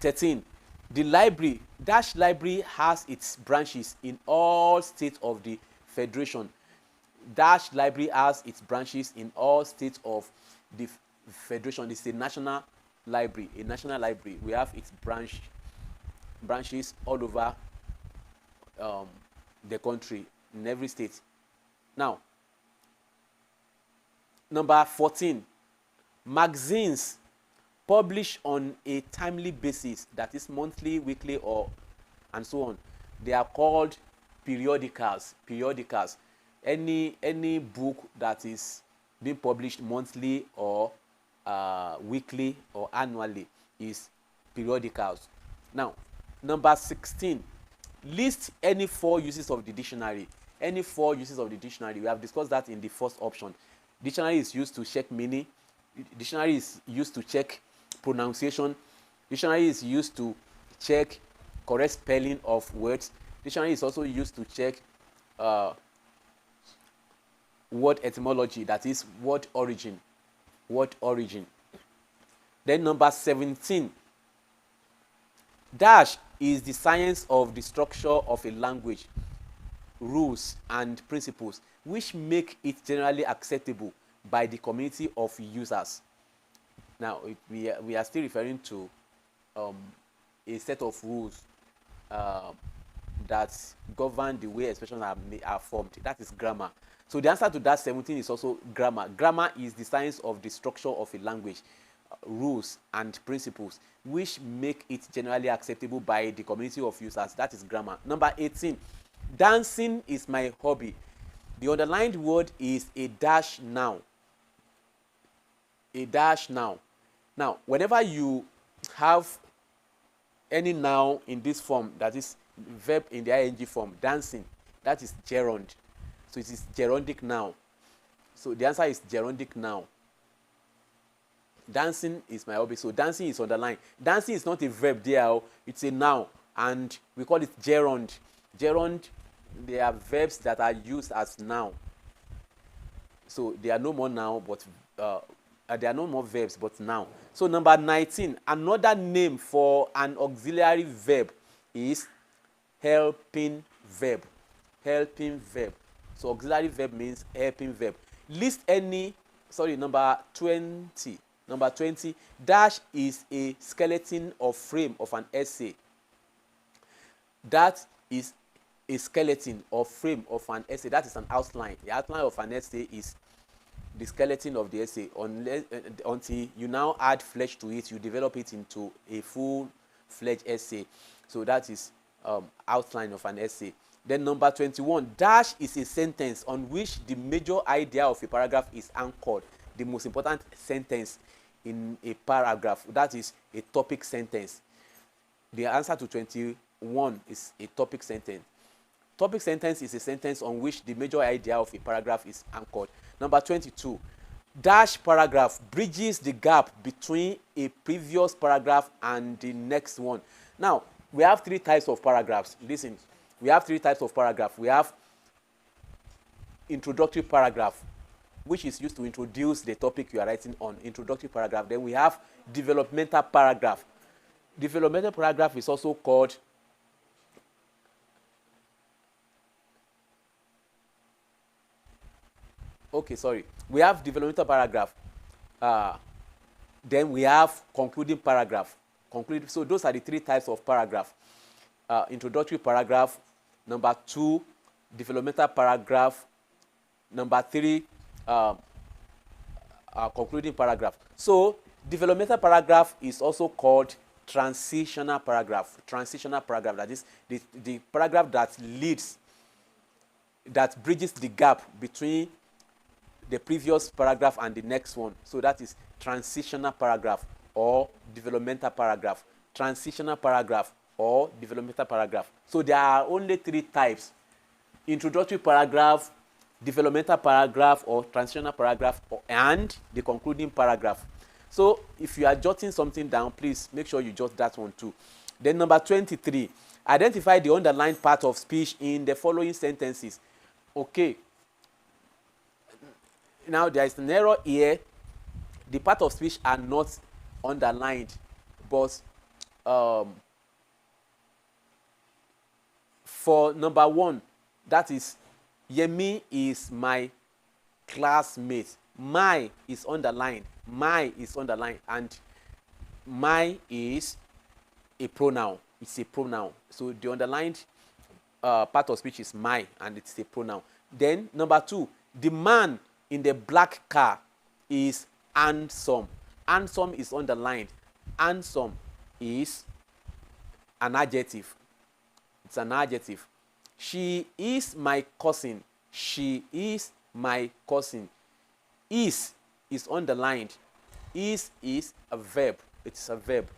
13, the library, dash library has its branches in all states of the federation. Dash library has its branches in all states of the federation. This is a national library. A national library. We have its branches all over the country, in every state. Now, number 14, magazines published on a timely basis, that is monthly, weekly, or and so on. They are called periodicals. Periodicals. Any book that is being published monthly or weekly or annually is periodicals. Now, number 16, list any 4 uses of the dictionary. Any 4 uses of the dictionary. We have discussed that in the first option. Dictionary is used to check meaning. Dictionary is used to check pronunciation. Dictionary is used to check correct spelling of words. Dictionary is also used to check word etymology, that is word origin. Word origin. Then number 17, dash is the science of the structure of a language, rules and principles which make it generally acceptable by the community of users. Now, we are still referring to a set of rules that govern the way expressions are formed. That is grammar. So the answer to that 17 is also grammar. Grammar is the science of the structure of a language, rules and principles which make it generally acceptable by the community of users. That is grammar. Number 18, dancing is my hobby. The underlined word is a dash noun. A dash noun. Now, whenever you have any noun in this form, that is verb in the ing form, dancing, that is gerund. So it is gerundic noun. So the answer is gerundic noun. Dancing is my hobby. So dancing is underlined. Dancing is not a verb there. It's a noun. And we call it gerund. Gerund, they are verbs that are used as noun. So they are no more noun, but there are no more verbs, but noun. So number 19, another name for an auxiliary verb is helping verb. Helping verb. So auxiliary verb means helping verb. List any, number 20. Number 20, dash is a skeleton or frame of an essay. That is a skeleton or frame of an essay. That is an outline. The outline of an essay is the skeleton of the essay. Until you now add flesh to it, you develop it into a full-fledged essay. So that is outline of an essay. Then number 21, dash is a sentence on which the major idea of a paragraph is anchored. The most important sentence in a paragraph, that is a topic sentence. The answer to 21 is a topic sentence. Topic sentence is a sentence on which the major idea of a paragraph is anchored. Number 22, Dash paragraph bridges the gap between a previous paragraph and the next one. Now, we have three types of paragraphs. Listen, we have three types of paragraph. We have introductory paragraph, which is used to introduce the topic you are writing on. Introductory paragraph. Then we have developmental paragraph. Developmental paragraph is also called we have developmental paragraph. Then we have concluding paragraph. So those are the three types of paragraph. Introductory paragraph, number 2, developmental paragraph, number 3, concluding paragraph. So developmental paragraph is also called transitional paragraph. Transitional paragraph, that is the paragraph that bridges the gap between the previous paragraph and the next one. So that is transitional paragraph or developmental paragraph. Transitional paragraph or developmental paragraph. So there are only three types: introductory paragraph, developmental paragraph or transitional paragraph, and the concluding paragraph. So if you are jotting something down, please make sure you jot that one too. Then number 23, identify the underlined part of speech in the following sentences. Okay. Now there is an error here. The part of speech are not underlined, but for number 1, that is Yemi is my classmate. My is underlined. My is underlined, and my is a pronoun. It's a pronoun. So the underlined part of speech is my, and it's a pronoun. Then number 2, the man in the black car is handsome. Handsome is underlined. Handsome is an adjective. It's an adjective. She is my cousin. She is my cousin. Is underlined. Is a verb. It's a verb.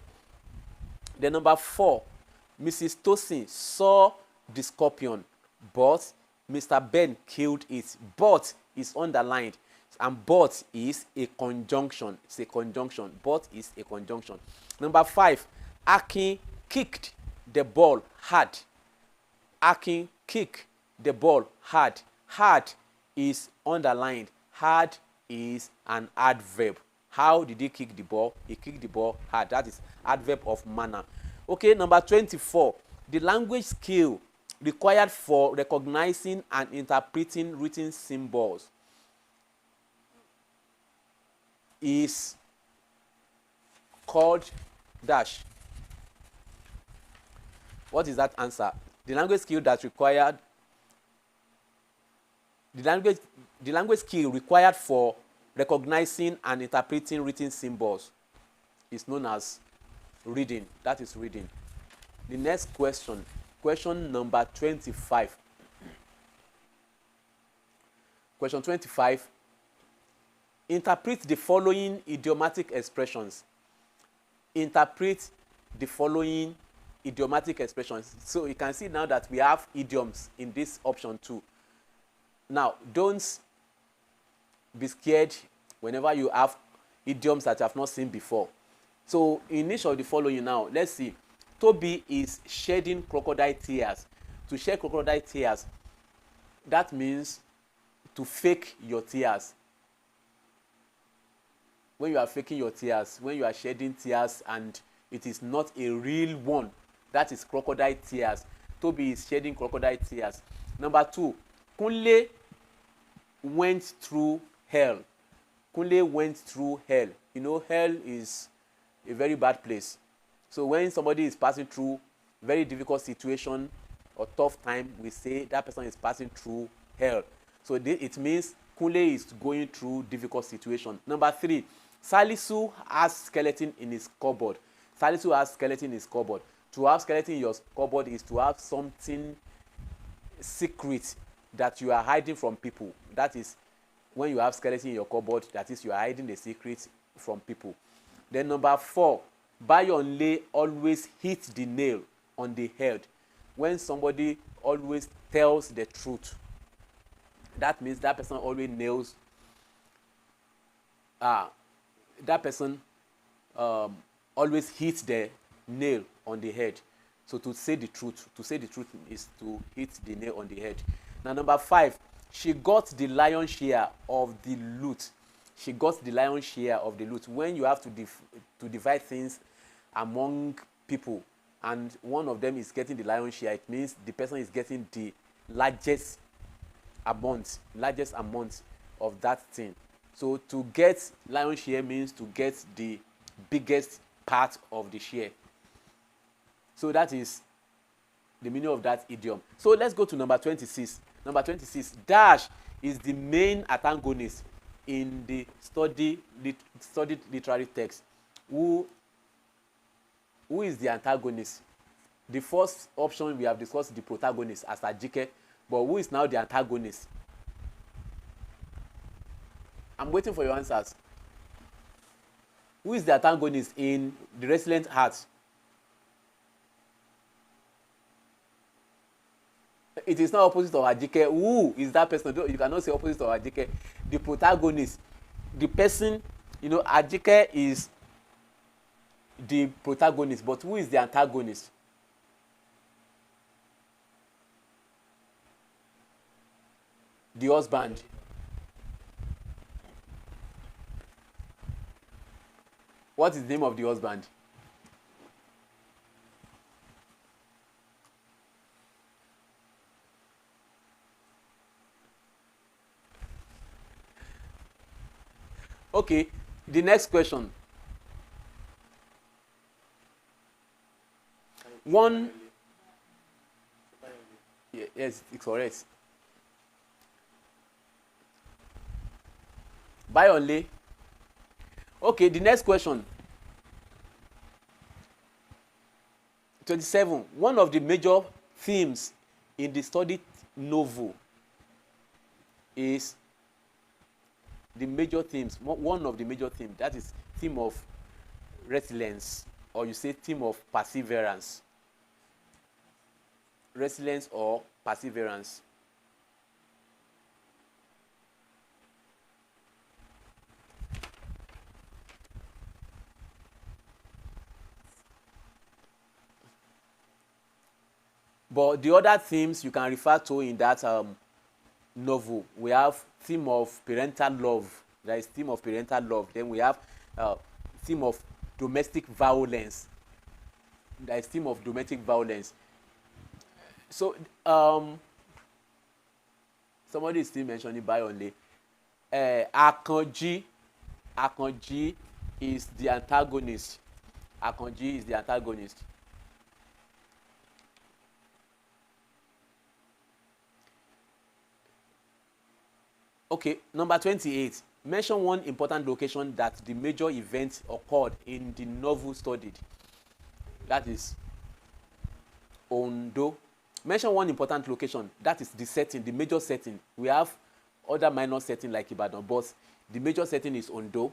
Then number 4, Mrs. Tosin saw the scorpion, but Mr. Ben killed it. But is underlined, and but is a conjunction. It's a conjunction. But is a conjunction. Number 5, Akin kicked the ball hard. Akin kicked the ball hard. Hard is underlined. Hard is an adverb. How did he kick the ball? He kicked the ball hard. That is adverb of manner. Okay, number 24, the language skill required for recognizing and interpreting written symbols is called dash. What is that answer? The language skill that required the language skill required for recognizing and interpreting written symbols is known as reading. That is reading. The next question, question number 25. Question 25. Interpret the following idiomatic expressions. Interpret the following idiomatic expressions. So you can see now that we have idioms in this option too. Now, don't be scared whenever you have idioms that you have not seen before. So in each of the following now, let's see. Toby is shedding crocodile tears. To shed crocodile tears, that means to fake your tears. When you are faking your tears, when you are shedding tears and it is not a real one, that is crocodile tears. Toby is shedding crocodile tears. Number 2, Kunle went through hell. Kunle went through hell. You know, hell is a very bad place. So when somebody is passing through very difficult situation or tough time, we say that person is passing through hell. So it means Kunle is going through difficult situation. Number 3, Salisu has skeleton in his cupboard. Salisu has skeleton in his cupboard. To have skeleton in your cupboard is to have something secret that you are hiding from people. That is, when you have skeleton in your cupboard, that is, you are hiding the secret from people. Then number 4, Bayonle always hits the nail on the head. When somebody always tells the truth, that means that person always nails that person always hits the nail on the head. So to say the truth is to hit the nail on the head. Now number 5, she got the lion's share of the loot. She got the lion's share of the loot. When you have to divide things among people, and one of them is getting the lion's share, it means the person is getting the largest amount of that thing. So to get lion's share means to get the biggest part of the share. So that is the meaning of that idiom. So let's go to number 26. Number 26, dash is the main antagonist in the studied literary text. Who is the antagonist? The first option we have discussed the protagonist as Ajike, but who is now the antagonist? I'm waiting for your answers. Who is the antagonist in The Resilient Heart? It is not opposite of Ajike. Who is that person? You cannot say opposite of Ajike. The protagonist, the person, Ajike is the protagonist, but who is the antagonist? The husband. What is the name of the husband? Okay, the next question. Yes, it's correct. Bayonle. Okay, the next question. 27. One of the major themes in the studied novel is one of the major themes, that is theme of resilience, or you say theme of perseverance. Resilience or perseverance. But the other themes you can refer to in that novel, we have theme of parental love. There is theme of parental love. Then we have theme of domestic violence. There is theme of domestic violence. So somebody is still mentioning Bayonle. Akanji is the antagonist. Akanji is the antagonist. Okay, number 28. Mention one important location that the major event occurred in the novel studied. That is Ondo. Mention one important location. That is the setting, the major setting. We have other minor setting like Ibadan, but the major setting is Ondo.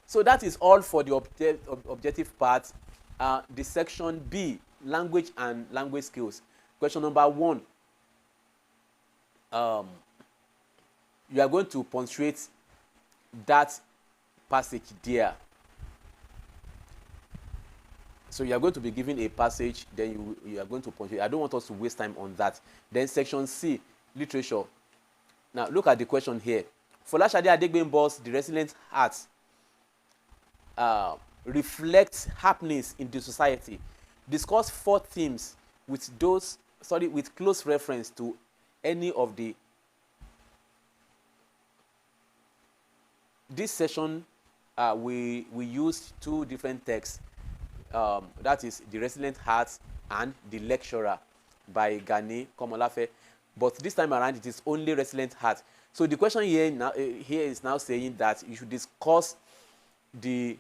So that is all for the objective part. The section B, language and language skills. Question number 1. You are going to punctuate that passage there. So you are going to be given a passage, then you are going to punctuate. I don't want us to waste time on that. Then section C, literature. Now look at the question here. Folashade Adegbembo's The Resilient Heart reflects happenings in the society. Discuss 4 themes with close reference to any of the. This session we used 2 different texts. That is The Resilient Heart and The Lecturer by Gani Komolafe. But this time around it is only Resilient Heart. So the question here is now saying that you should discuss you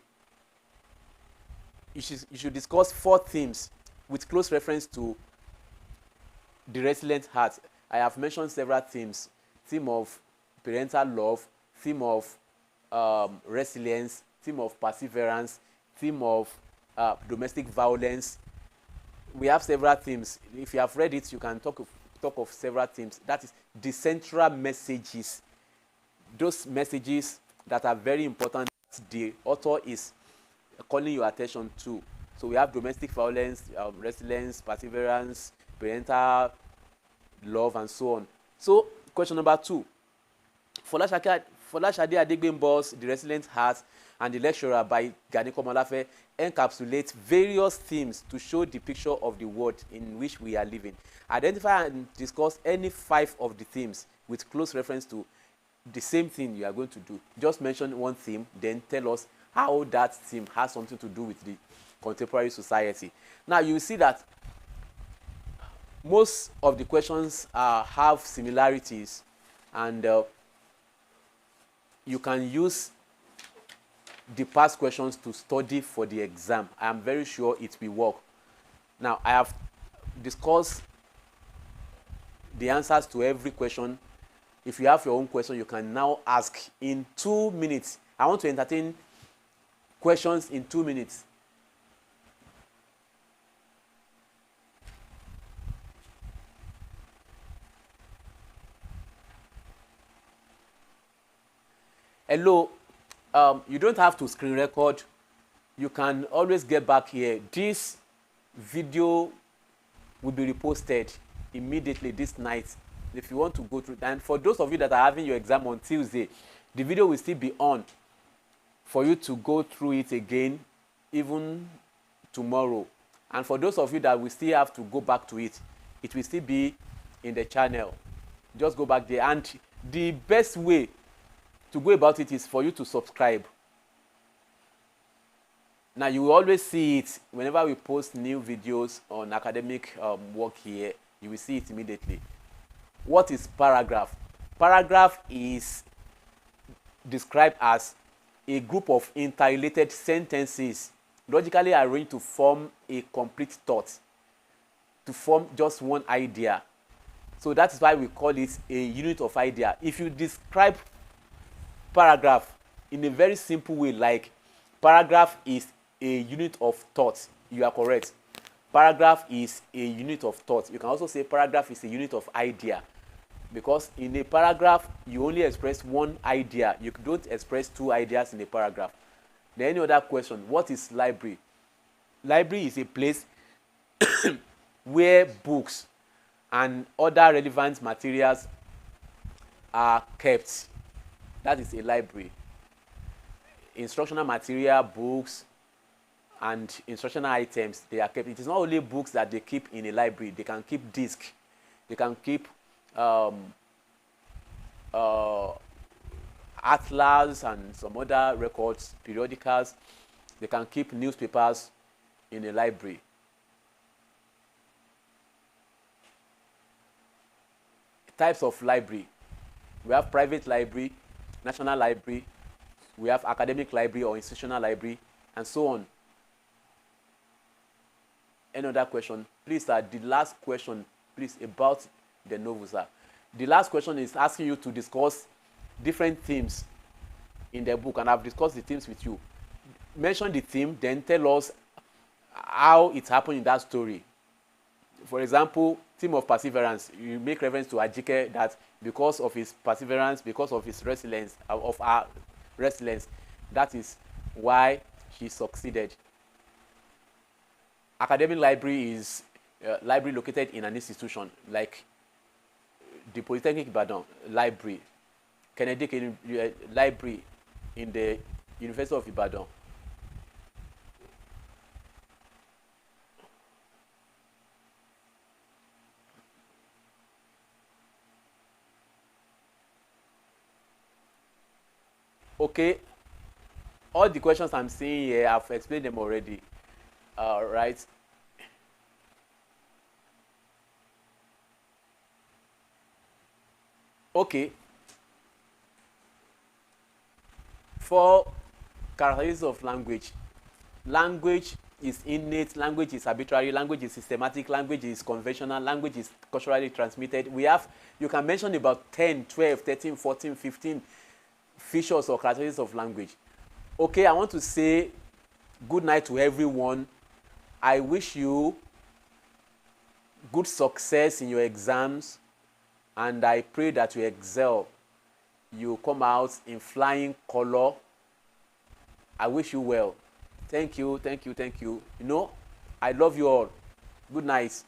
should discuss 4 themes with close reference to The Resilient Heart. I have mentioned several themes. Theme of parental love, theme of resilience, theme of perseverance, theme of domestic violence. We have several themes. If you have read it, you can talk of several themes. That is the central messages those messages that are very important, the author is calling your attention to. So we have domestic violence, resilience, perseverance, parental love, and so on. So question number 2. Folashade Adegbembo's The Resilient Heart and The Lecturer by Gani Komolafe encapsulate various themes to show the picture of the world in which we are living. Identify and discuss any 5 of the themes with close reference to the same thing you are going to do. Just mention one theme, then tell us how that theme has something to do with the contemporary society. Now you will see that most of the questions have similarities, and you can use the past questions to study for the exam. I am very sure it will work. Now, I have discussed the answers to every question. If you have your own question, you can now ask in 2 minutes. I want to entertain questions in 2 minutes. Hello, you don't have to screen record. You can always get back here. This video will be reposted immediately this night if you want to go through. And for those of you that are having your exam on Tuesday, the video will still be on for you to go through it again even tomorrow. And for those of you that will still have to go back to it, it will still be in the channel. Just go back there. And the best way to go about it is for you to subscribe. Now you will always see it whenever we post new videos on academic work here. You will see it immediately. What is paragraph? Paragraph is described as a group of interrelated sentences logically arranged to form a complete thought, to form just one idea. So that is why we call it a unit of idea. If you describe paragraph in a very simple way, like paragraph is a unit of thought, you are correct. Paragraph is a unit of thought. You can also say paragraph is a unit of idea, because in a paragraph you only express one idea. You don't express 2 ideas in a paragraph. Then any other question, what is library? Library is a place where books and other relevant materials are kept. That is a library. Instructional material, books, and instructional items, they are kept. It is not only books that they keep in a library. They can keep discs. They can keep atlas and some other records, periodicals. They can keep newspapers in a library. Types of library. We have private library, national library, we have academic library or institutional library, and so on. Any other question? Please, sir, the last question, please, about the novel, sir. The last question is asking you to discuss different themes in the book, and I've discussed the themes with you. Mention the theme, then tell us how it happened in that story. For example, theme of perseverance, you make reference to Ajike, that because of his perseverance, because of his resilience, of our resilience, that is why she succeeded. Academic library is a library located in an institution, like the Polytechnic Ibadan library, Kennedy library in the University of Ibadan. Okay, all the questions I'm seeing here, I've explained them already. Right. Okay. For characteristics of language, language is innate, language is arbitrary, language is systematic, language is conventional, language is culturally transmitted. We have, you can mention about 10, 12, 13, 14, 15 features or characteristics of language. Okay, I want to say good night to everyone. I wish you good success in your exams, and I pray that you excel you come out in flying color. I wish you well. Thank you, thank you, thank you. You know, I love you all. Good night.